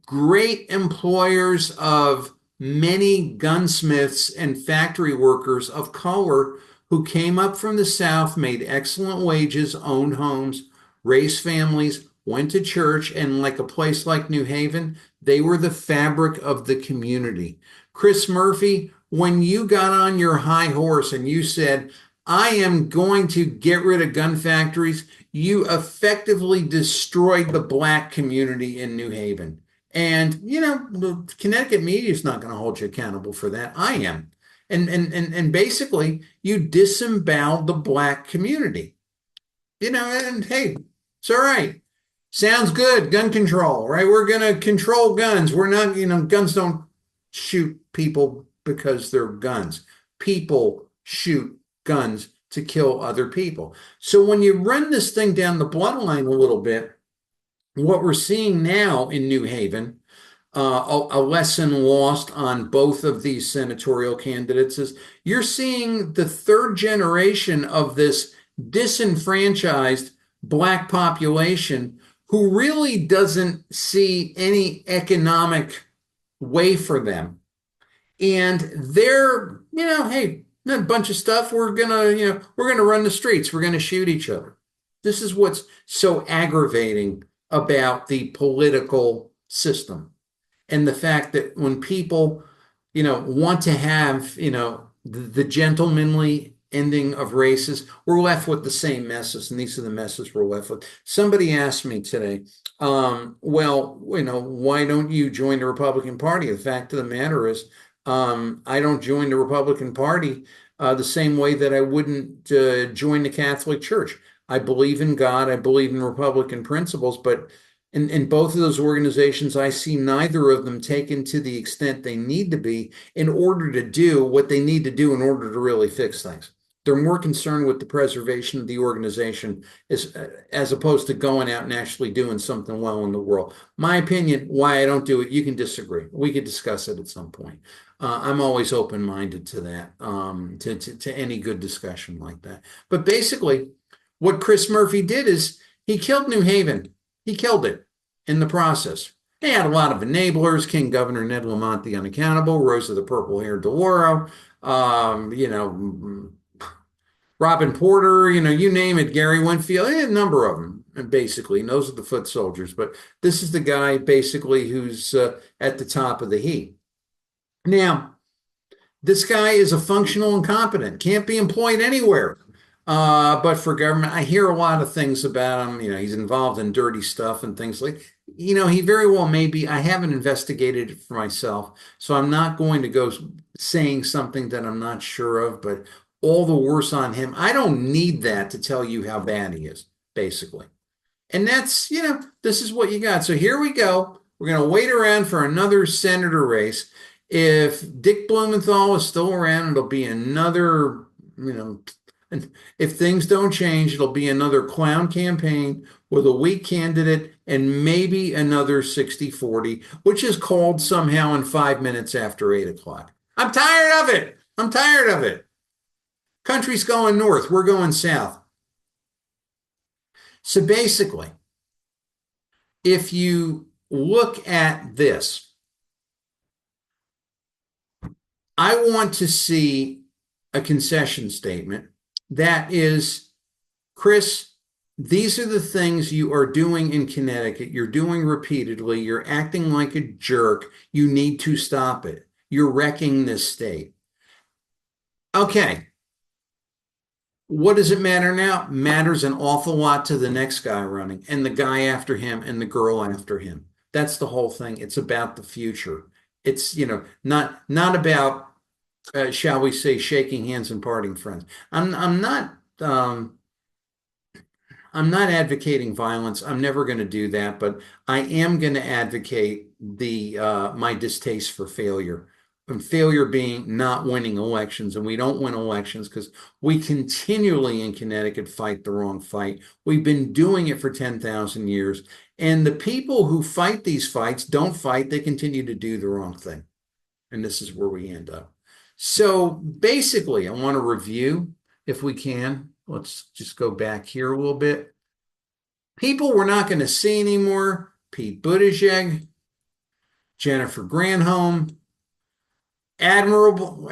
great employers of many gunsmiths and factory workers of color who came up from the South, made excellent wages, owned homes, raised families, went to church, and like a place like New Haven, they were the fabric of the community. Chris Murphy, when you got on your high horse and you said, I am going to get rid of gun factories, you effectively destroyed the Black community in New Haven. And, the Connecticut media is not going to hold you accountable for that. I am. And basically, you disemboweled the Black community. And hey, it's all right. Sounds good. Gun control, right? We're going to control guns. We're not, guns don't shoot people because they're guns. People shoot guns to kill other people. So when you run this thing down the bloodline a little bit, what we're seeing now in New Haven, a lesson lost on both of these senatorial candidates, is you're seeing the third generation of this disenfranchised Black population who really doesn't see any economic way for them. And they're, hey, a bunch of stuff. We're gonna run the streets. We're gonna shoot each other. This is what's so aggravating about the political system, and the fact that when people, want to have, the gentlemanly ending of races, we're left with the same messes, and these are the messes we're left with. Somebody asked me today, why don't you join the Republican Party? The fact of the matter is, I don't join the Republican Party the same way that I wouldn't join the Catholic Church. I believe in God. I believe in Republican principles, but in both of those organizations, I see neither of them taken to the extent they need to be in order to do what they need to do in order to really fix things. They're more concerned with the preservation of the organization as opposed to going out and actually doing something well in the world. My opinion, why I don't do it, you can disagree. We could discuss it at some point. I'm always open-minded to that, to any good discussion like that. But basically, what Chris Murphy did is he killed New Haven. He killed it in the process. He had a lot of enablers: King Governor Ned Lamont the Unaccountable, Rosa the Purple-Haired Deloro, Robin Porter, you name it, Gary Winfield, a number of them, and basically, and those are the foot soldiers. But this is the guy basically who's at the top of the heap. Now, this guy is a functional incompetent, can't be employed anywhere. But for government, I hear a lot of things about him. He's involved in dirty stuff and things he very well may be. I haven't investigated it for myself, so I'm not going to go saying something that I'm not sure of, but all the worse on him. I don't need that to tell you how bad he is, basically. And that's, this is what you got. So here we go. We're going to wait around for another senator race. If Dick Blumenthal is still around, it'll be another, and if things don't change, it'll be another clown campaign with a weak candidate and maybe another 60-40, which is called somehow in 5 minutes after 8 o'clock. I'm tired of it. I'm tired of it. Country's going north. We're going south. So basically, if you look at this, I want to see a concession statement that is, Chris, these are the things you are doing in Connecticut. You're doing repeatedly. You're acting like a jerk. You need to stop it. You're wrecking this state. Okay. What does it matter now? Matters an awful lot to the next guy running and the guy after him and the girl after him. That's the whole thing. It's about the future. It's, not about, shall we say, shaking hands and parting friends. I'm not advocating violence. I'm never going to do that, but I am going to advocate my distaste for failure. And failure being not winning elections. And we don't win elections because we continually in Connecticut fight the wrong fight. We've been doing it for 10,000 years. And the people who fight these fights don't fight. They continue to do the wrong thing. And this is where we end up. So basically, I want to review, if we can. Let's just go back here a little bit. People we're not going to see anymore: Pete Buttigieg, Jennifer Granholm, Admiral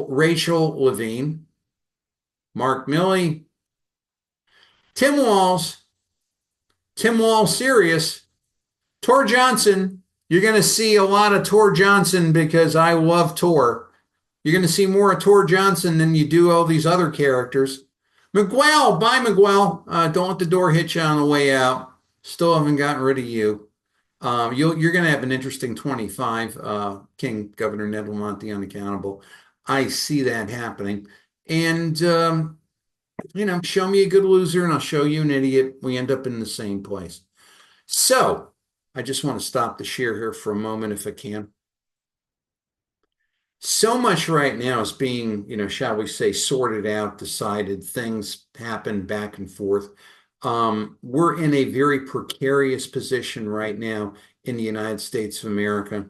Rachel Levine, Mark Milley, Tim Walz Sirius, Tor Johnson. You're going to see a lot of Tor Johnson because I love Tor. You're going to see more of Tor Johnson than you do all these other characters. Miguel, bye Miguel. Don't let the door hit you on the way out. Still haven't gotten rid of you. You're going to have an interesting 25, King Governor Ned Lamont the Unaccountable. I see that happening. And, show me a good loser and I'll show you an idiot. We end up in the same place. So I just want to stop the share here for a moment if I can. So much right now is being, shall we say, sorted out, decided, things happen back and forth. We're in a very precarious position right now in the United States of America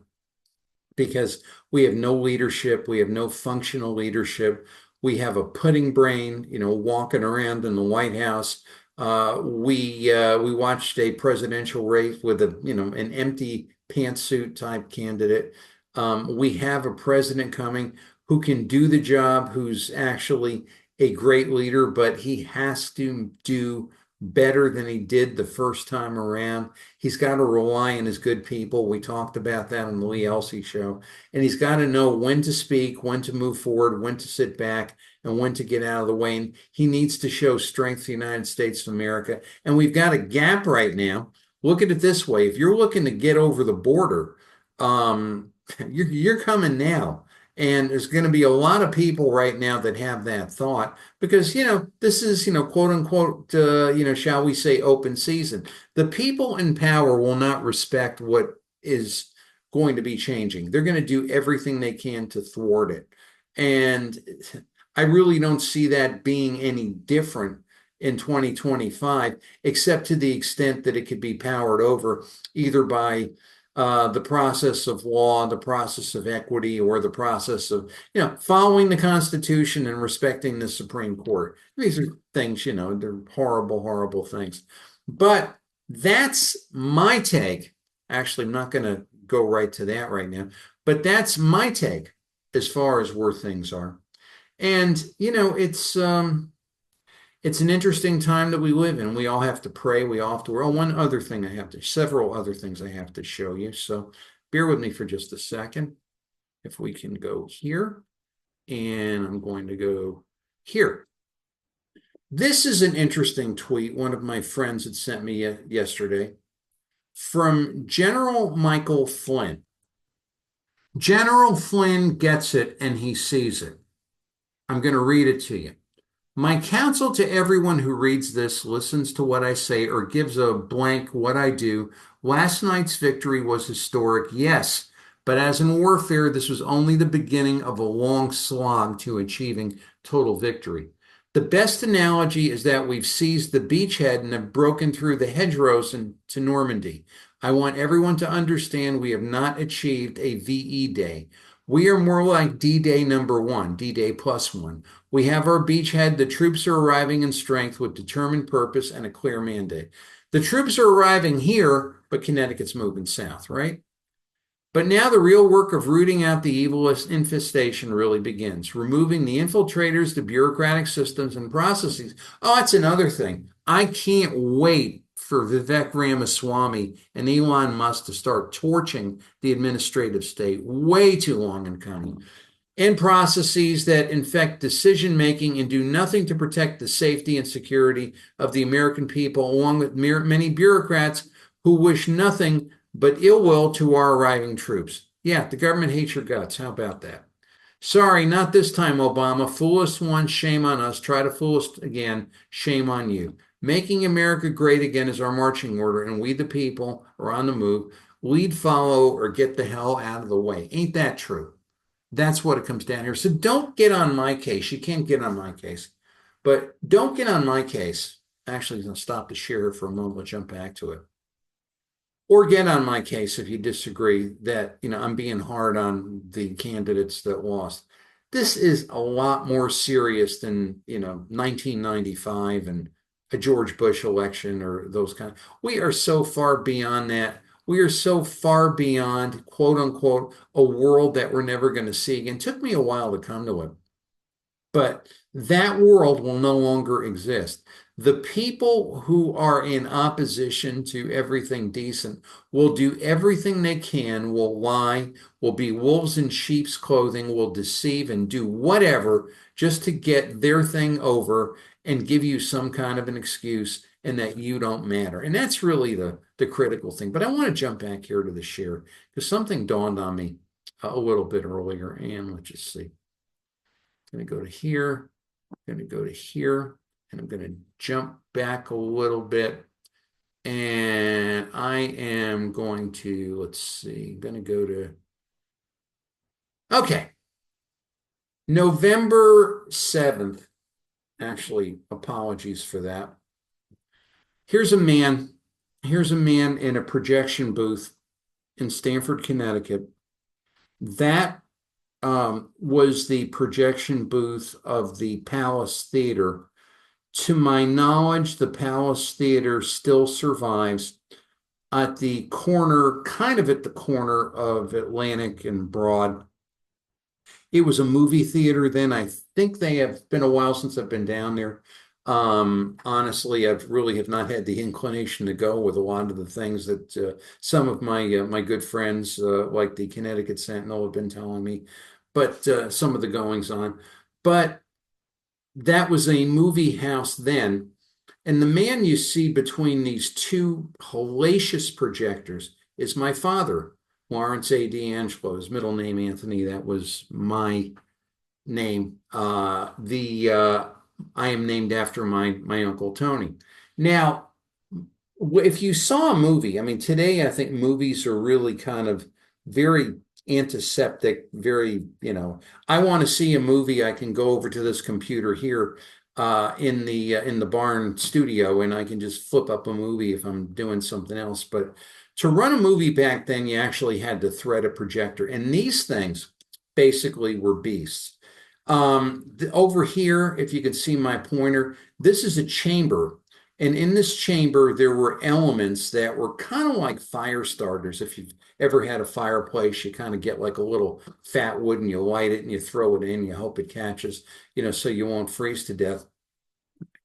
because we have no leadership. We have no functional leadership. We have a pudding brain, walking around in the White House. We watched a presidential race with an empty pantsuit type candidate. We have a president coming who can do the job, who's actually a great leader, but he has to do better than he did the first time around. He's got to rely on his good people. We talked about that on the Lee Elsey show. And he's got to know when to speak, when to move forward, when to sit back, and when to get out of the way. And he needs to show strength to the United States of America. And we've got a gap right now. Look at it this way. If you're looking to get over the border, you're coming now. And there's going to be a lot of people right now that have that thought because, this is, quote unquote, shall we say open season. The people in power will not respect what is going to be changing. They're going to do everything they can to thwart it. And I really don't see that being any different in 2025, except to the extent that it could be powered over either by the process of law, the process of equity, or the process of, following the Constitution and respecting the Supreme Court. These are things, they're horrible, horrible things. But that's my take. Actually, I'm not going to go right to that right now, but that's my take as far as where things are. And, it's an interesting time that we live in. We all have to pray. We all have to. Several other things I have to show you. So bear with me for just a second. If we can go here, and I'm going to go here. This is an interesting tweet one of my friends had sent me yesterday from General Michael Flynn. General Flynn gets it and he sees it. I'm going to read it to you. My counsel to everyone who reads this, listens to what I say, or gives a blank what I do, last night's victory was historic, yes, but as in warfare, this was only the beginning of a long slog to achieving total victory. The best analogy is that we've seized the beachhead and have broken through the hedgerows to Normandy. I want everyone to understand we have not achieved a VE Day. We are more like D-Day #1, D-Day +1. We have our beachhead. The troops are arriving in strength with determined purpose and a clear mandate. The troops are arriving here, but Connecticut's moving south, right? But now the real work of rooting out the evil infestation really begins. Removing the infiltrators, the bureaucratic systems and processes. Oh, that's another thing. I can't wait for Vivek Ramaswamy and Elon Musk to start torching the administrative state. Way too long in coming. And processes that infect decision-making and do nothing to protect the safety and security of the American people, along with many bureaucrats who wish nothing but ill will to our arriving troops. Yeah, the government hates your guts. How about that? Sorry, not this time, Obama. Fool us once, shame on us. Try to fool us again, shame on you. Making America great again is our marching order, and we the people are on the move. Lead, follow, or get the hell out of the way. Ain't that true? That's what it comes down here. So don't get on my case. You can't get on my case. But don't get on my case. Actually, I'm going to stop the share for a moment. We'll jump back to it. Or get on my case if you disagree that, I'm being hard on the candidates that lost. This is a lot more serious than, 1995 and a George Bush election or those kind. We are so far beyond that. We are so far beyond, quote unquote, a world that we're never going to see again. It took me a while to come to it. But that world will no longer exist. The people who are in opposition to everything decent will do everything they can, will lie, will be wolves in sheep's clothing, will deceive and do whatever just to get their thing over and give you some kind of an excuse and that you don't matter. And that's really the critical thing. But I want to jump back here to the share because something dawned on me a little bit earlier. And let's just see. I'm going to go to here. I'm going to go to here. And I'm going to jump back a little bit. And I am going to, let's see, I'm going to go to, okay. November 7th. Actually, apologies for that. Here's a man in a projection booth in Stamford, Connecticut. That was the projection booth of the Palace Theater. To my knowledge, the Palace Theater still survives at the corner, kind of at the corner of Atlantic and Broad. It was a movie theater then. I think they have been a while since I've been down there. Honestly, I've really have not had the inclination to go with a lot of the things that some of my my good friends, like the Connecticut Sentinel, have been telling me, but some of the goings on. But that was a movie house then. And the man you see between these two hellacious projectors is my father, Lawrence A. D'Angelo, his middle name Anthony. That was my name. I am named after my uncle Tony. Now, if you saw a movie, I mean, today I think movies are really kind of very antiseptic, very, I want to see a movie, I can go over to this computer here in the barn studio and I can just flip up a movie if I'm doing something else. But to run a movie back then, you actually had to thread a projector, and these things basically were beasts. Over here, if you can see my pointer, this is a chamber. And in this chamber, there were elements that were kind of like fire starters. If you've ever had a fireplace, you kind of get like a little fat wood and you light it and you throw it in, you hope it catches, so you won't freeze to death.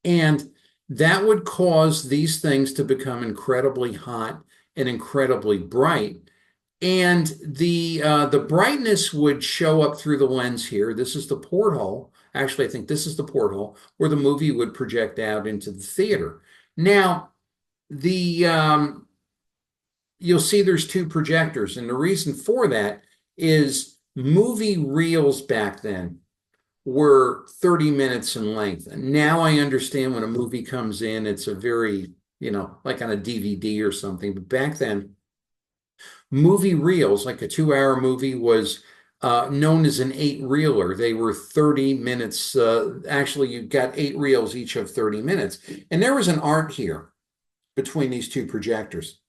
And that would cause these things to become incredibly hot and incredibly bright. And the brightness would show up through the lens here. This is the porthole. Actually, I think this is the porthole where the movie would project out into the theater. Now, you'll see there's two projectors, and the reason for that is movie reels back then were 30 minutes in length. And now I understand when a movie comes in, it's a very, like on a DVD or something. But back then, movie reels, like a 2-hour movie, was known as an 8-reeler. They were 30 minutes. Actually, you got 8 reels, each of 30 minutes. And there was an art here between these two projectors.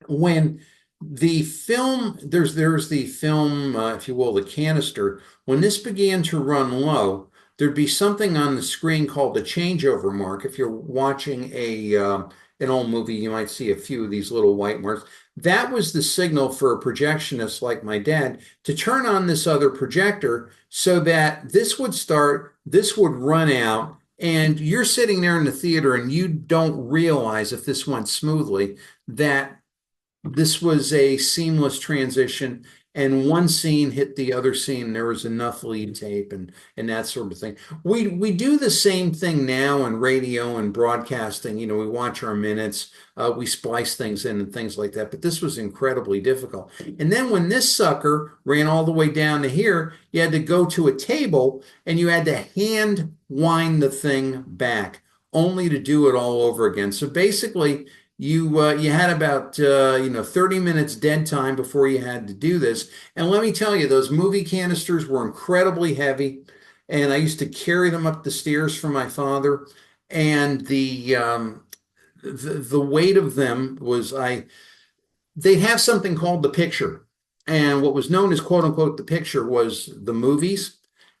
When the film, there's the film, if you will, the canister, when this began to run low, there'd be something on the screen called the changeover mark. If you're watching an old movie, you might see a few of these little white marks. That was the signal for a projectionist like my dad to turn on this other projector so that this would start, this would run out, and you're sitting there in the theater and you don't realize, if this went smoothly, that this was a seamless transition and one scene hit the other scene. There was enough lead tape and that sort of thing. We do the same thing now in radio and broadcasting. We watch our minutes, we splice things in and things like that. But this was incredibly difficult. And then when this sucker ran all the way down to here, you had to go to a table and you had to hand wind the thing back, only to do it all over again. So basically, you had about 30 minutes dead time before you had to do this. And let me tell you, those movie canisters were incredibly heavy, and I used to carry them up the stairs for my father. And the weight of them was, they'd have something called the picture, and what was known as quote unquote the picture was the movies.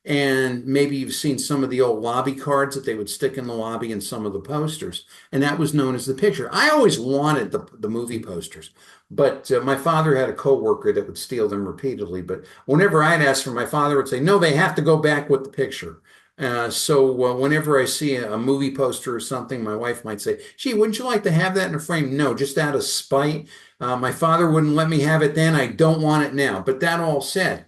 And maybe you've seen some of the old lobby cards that they would stick in the lobby and some of the posters. And that was known as the picture. I always wanted the movie posters, but my father had a coworker that would steal them repeatedly. But whenever I'd ask for, my father would say, no, they have to go back with the picture. So whenever I see a movie poster or something, my wife might say, gee, wouldn't you like to have that in a frame? No, just out of spite. My father wouldn't let me have it then. I don't want it now. But that all said,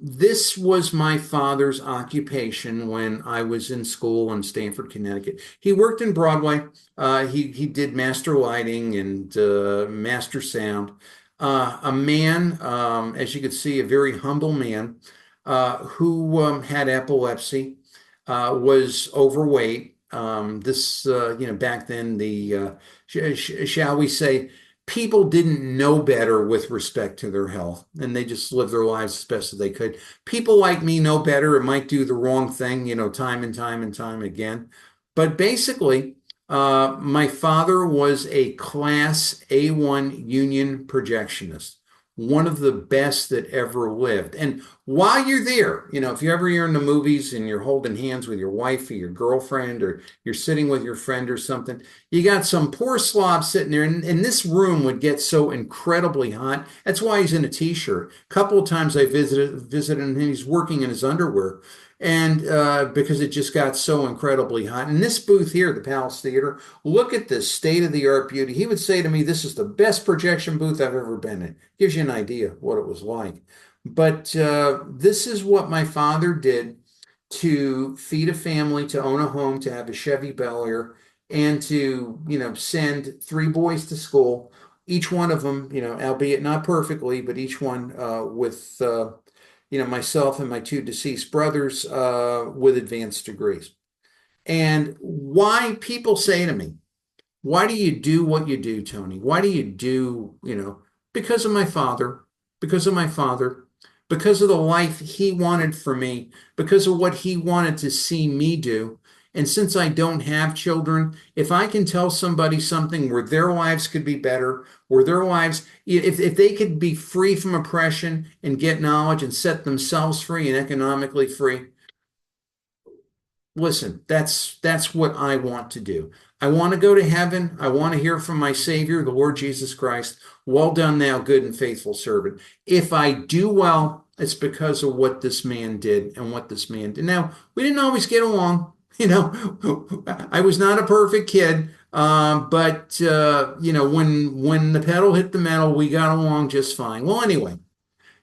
this was my father's occupation when I was in school in Stamford, Connecticut. He worked in Broadway. He did master lighting and master sound. A man, as you could see, a very humble man who had epilepsy, was overweight. Back then, shall we say, people didn't know better with respect to their health, and they just lived their lives as best as they could. People like me know better and might do the wrong thing, time and time and time again. But basically, my father was a Class A1 union projectionist, one of the best that ever lived. And while you're there, if you're in the movies and you're holding hands with your wife or your girlfriend, or you're sitting with your friend or something, you got some poor slob sitting there, and this room would get so incredibly hot. That's why he's in a t-shirt. A couple of times I visited him, and he's working in his underwear. And because it just got so incredibly hot. And this booth here, the Palace Theater, look at this state-of-the-art beauty. He would say to me, this is the best projection booth I've ever been in. Gives you an idea what it was like. But this is what my father did to feed a family, to own a home, to have a Chevy Bel Air, and to, send 3 boys to school, each one of them, albeit not perfectly, but each one with myself and my two deceased brothers with advanced degrees. And why people say to me, why do you do what you do, Tony? Why do you do, because of my father, because of my father, because of the life he wanted for me, because of what he wanted to see me do. And since I don't have children, if I can tell somebody something where their lives could be better, where their lives, if they could be free from oppression and get knowledge and set themselves free and economically free, listen, that's what I want to do. I want to go to heaven. I want to hear from my Savior, the Lord Jesus Christ. Well done, thou good and faithful servant. If I do well, it's because of what this man did and what this man did. Now, we didn't always get along. I was not a perfect kid, but when the pedal hit the metal, we got along just fine. Well, anyway,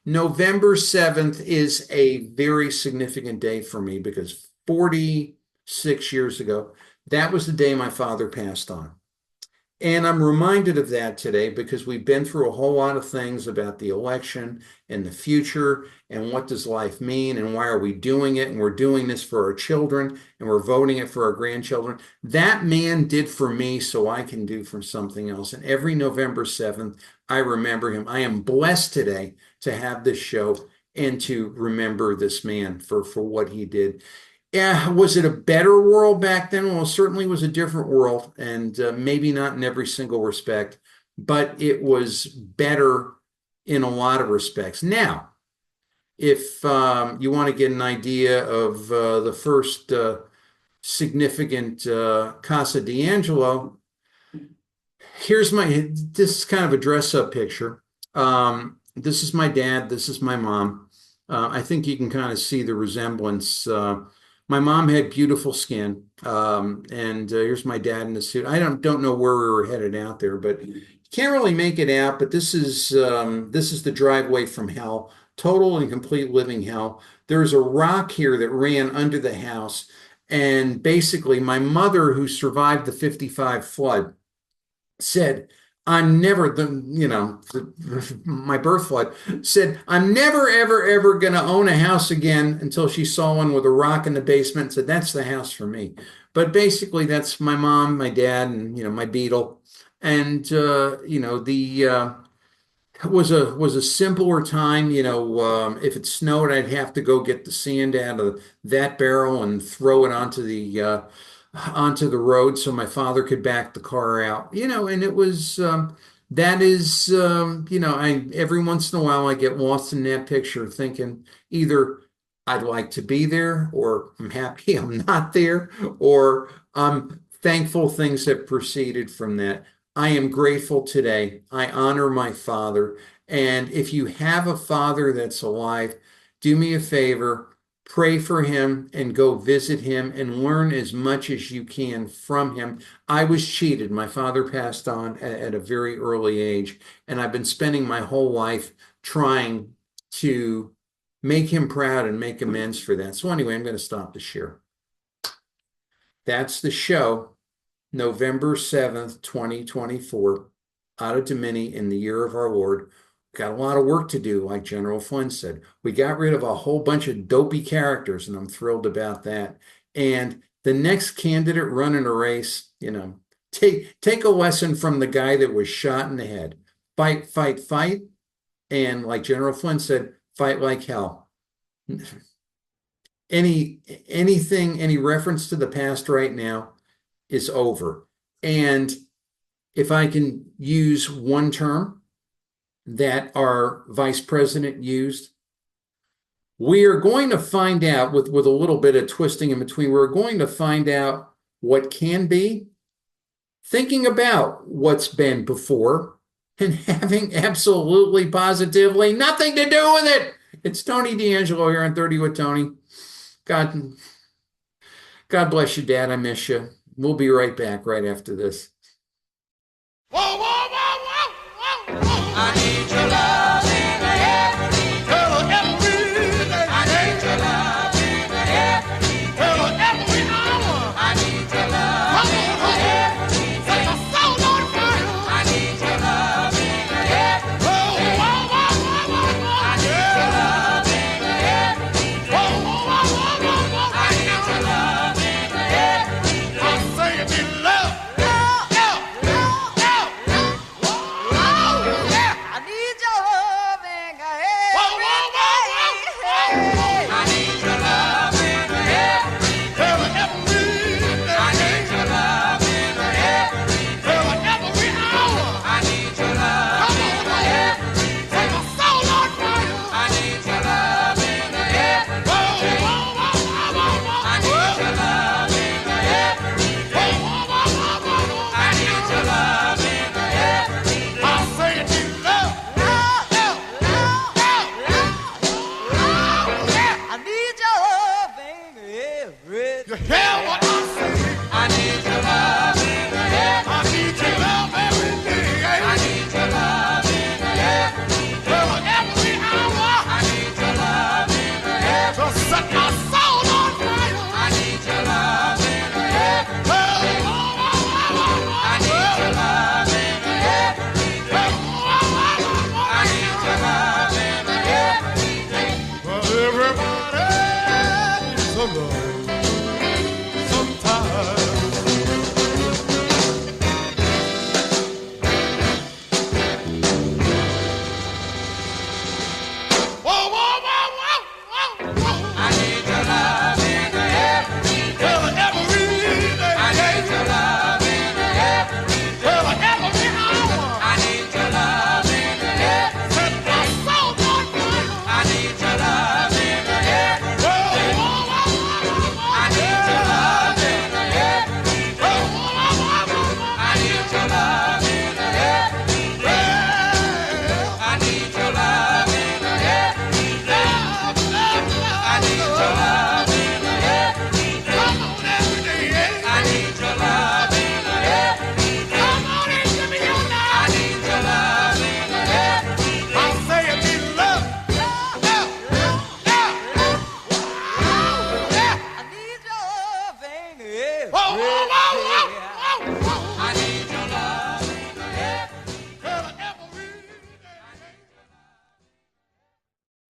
November 7th is a very significant day for me because 46 years ago, that was the day my father passed on. And I'm reminded of that today because we've been through a whole lot of things about the election and the future and what does life mean and why are we doing it? And we're doing this for our children and we're voting it for our grandchildren. That man did for me so I can do for something else. And every November 7th, I remember him. I am blessed today to have this show and to remember this man for what he did. Yeah, was it a better world back then? Well, it certainly was a different world, and maybe not in every single respect, but it was better in a lot of respects. Now, if you want to get an idea of the first significant Casa D'Angelo, this is kind of a dress-up picture. This is my dad. This is my mom. I think you can kind of see the resemblance. My mom had beautiful skin, and here's my dad in the suit. I don't know where we were headed out there, but you can't really make it out. But this is the driveway from hell, total and complete living hell. There's a rock here that ran under the house, and basically my mother, who survived the 55 flood, said, my birth flood, said, I'm never, ever, ever going to own a house again until she saw one with a rock in the basement and said, that's the house for me. But basically, that's my mom, my dad, and, my Beetle. And, it was a simpler time. If it snowed, I'd have to go get the sand out of that barrel and throw it onto the road so my father could back the car out, and it was, every once in a while I get lost in that picture thinking either I'd like to be there or I'm happy I'm not there, or I'm thankful things have proceeded from that. I am grateful today. I honor my father. And if you have a father that's alive, do me a favor. Pray for him and go visit him and learn as much as you can from him. I was cheated. My father passed on at a very early age, and I've been spending my whole life trying to make him proud and make amends for that. So anyway, I'm going to stop the share. That's the show, November 7th, 2024, out of Domini in the year of our Lord. Got a lot of work to do, like General Flynn said. We got rid of a whole bunch of dopey characters, and I'm thrilled about that. And the next candidate running a race, take a lesson from the guy that was shot in the head. Fight, fight, fight. And like General Flynn said, fight like hell. Any reference to the past right now is over. And if I can use one term that our vice president used, we are going to find out with a little bit of twisting in between, we're going to find out what can be, thinking about what's been before and having absolutely positively nothing to do with it. It's Tony D'Angelo here on 30 with Tony. God bless you, Dad. I miss you. We'll be right back right after this. Whoa, whoa, whoa, whoa, whoa, whoa. I need your love every day. I need your love every hour. I need your love every day. Set my soul on fire. I need your love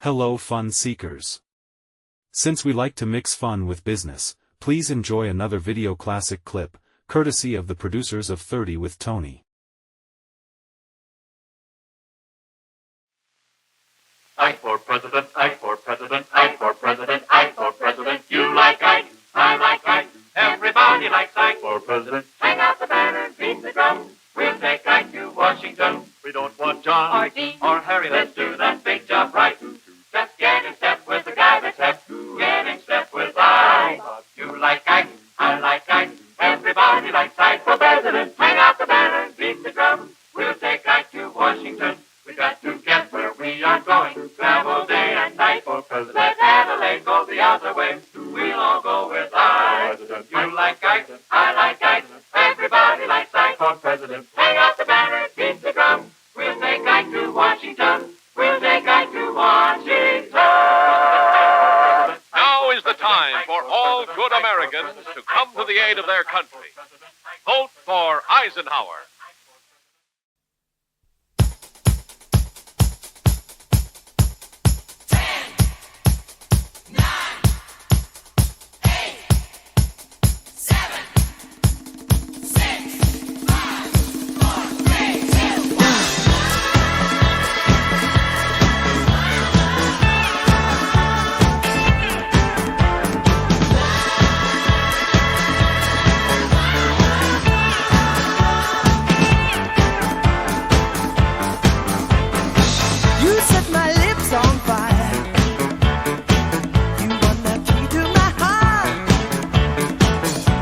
Hello fun seekers. Since we like to mix fun with business, please enjoy another video classic clip, courtesy of the producers of 30 with Tony. Ike for president, Ike for president, Ike for president, Ike for president. You like Ike, I like Ike. Everybody likes Ike for president. Hang out the banner, beat the drum. We'll take Ike to Washington. We don't want John Or Dean or Harry. Let's do that big job right. Just get in step with the guy that's hep. Get in step with Ike. You like Ike, I like Ike. Everybody likes Ike for president. Hang out the banner, beat the drum. We'll take Ike to Washington. We got to get where we are going. Travel day and night for president. Let Adelaide go the other way. We'll all go with Ike. You like Ike, I like Ike. Everybody likes Ike for president. Hang out the banner, beat the drum. We'll take Ike to Washington. We'll take Ike to Washington. Now is the time for all good Americans to come to the aid of their country. Vote for Eisenhower. You set my lips on fire. You won the key to my heart.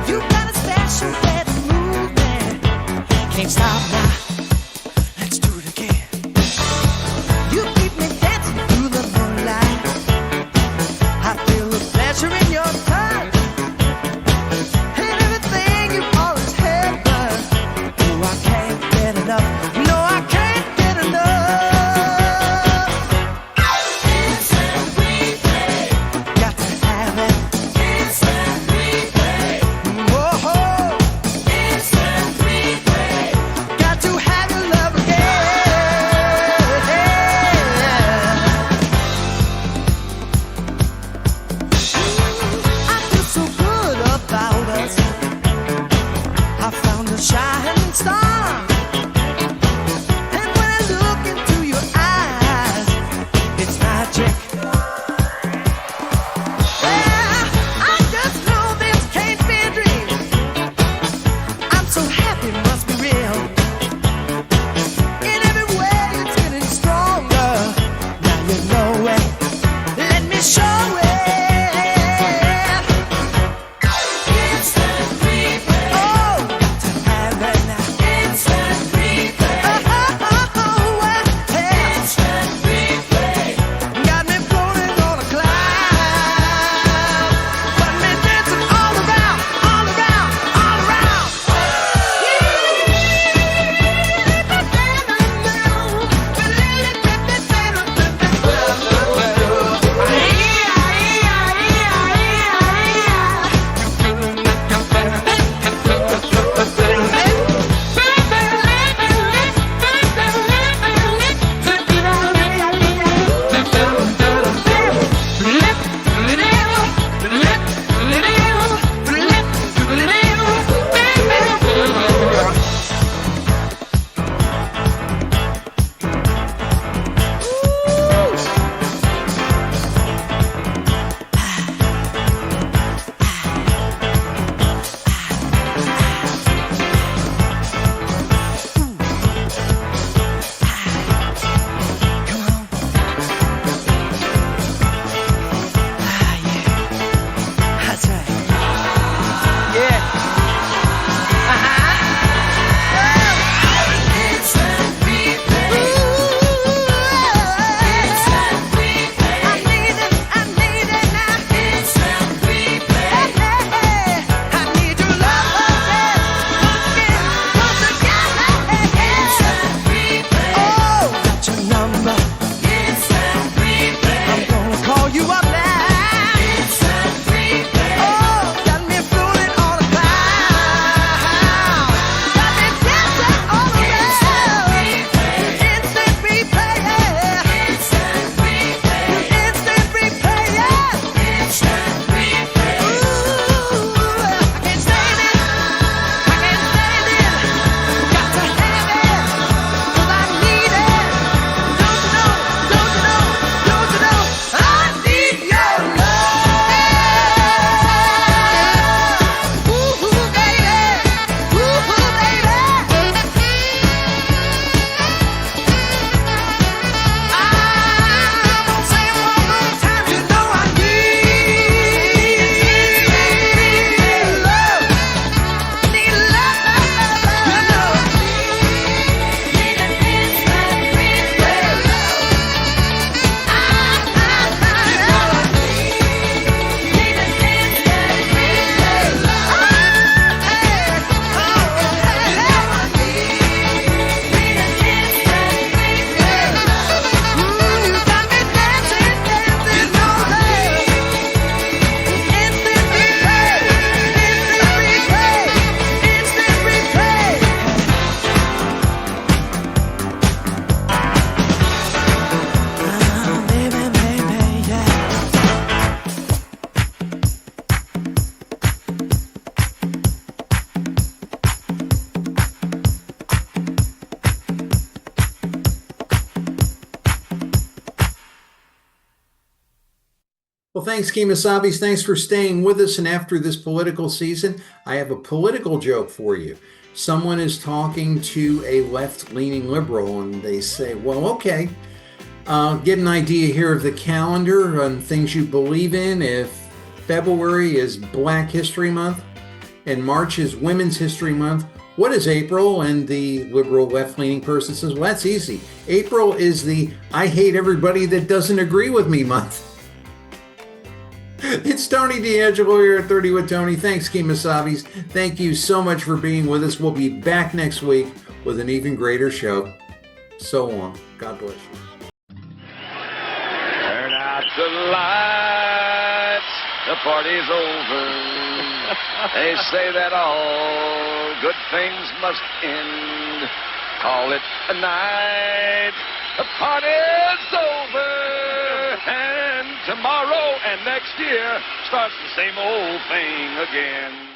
You got a special way to move me. Can't stop now. Let's do it again. You keep me dancing through the moonlight. I feel the pleasure in your touch. And everything you always had, but oh, I can't get enough. No, I can't get enough. Got to have it. Whoa. Got to have your love again. I feel so good about us. I found a shining star. And when I look into your eyes, it's magic. Well, I just know this can't be a dream. I'm so happy, it must be real. In every way, it's getting stronger. Now you know it. Let me show it. Oh, got to have it now. Well, thanks, Kemosabe's. Thanks for staying with us. And after this political season, I have a political joke for you. Someone is talking to a left-leaning liberal, and they say, well, okay, get an idea here of the calendar and things you believe in. If February is Black History Month and March is Women's History Month, what is April? And the liberal left-leaning person says, well, that's easy. April is the I hate everybody that doesn't agree with me month. It's Tony D'Angelo here at 30 with Tony. Thanks, Kemosabe's. Thank you so much for being with us. We'll be back next week with an even greater show. So long. God bless you. Turn out the lights. The party's over. They say that all good things must end. Call it a night. The party's over. And tomorrow and next year starts the same old thing again.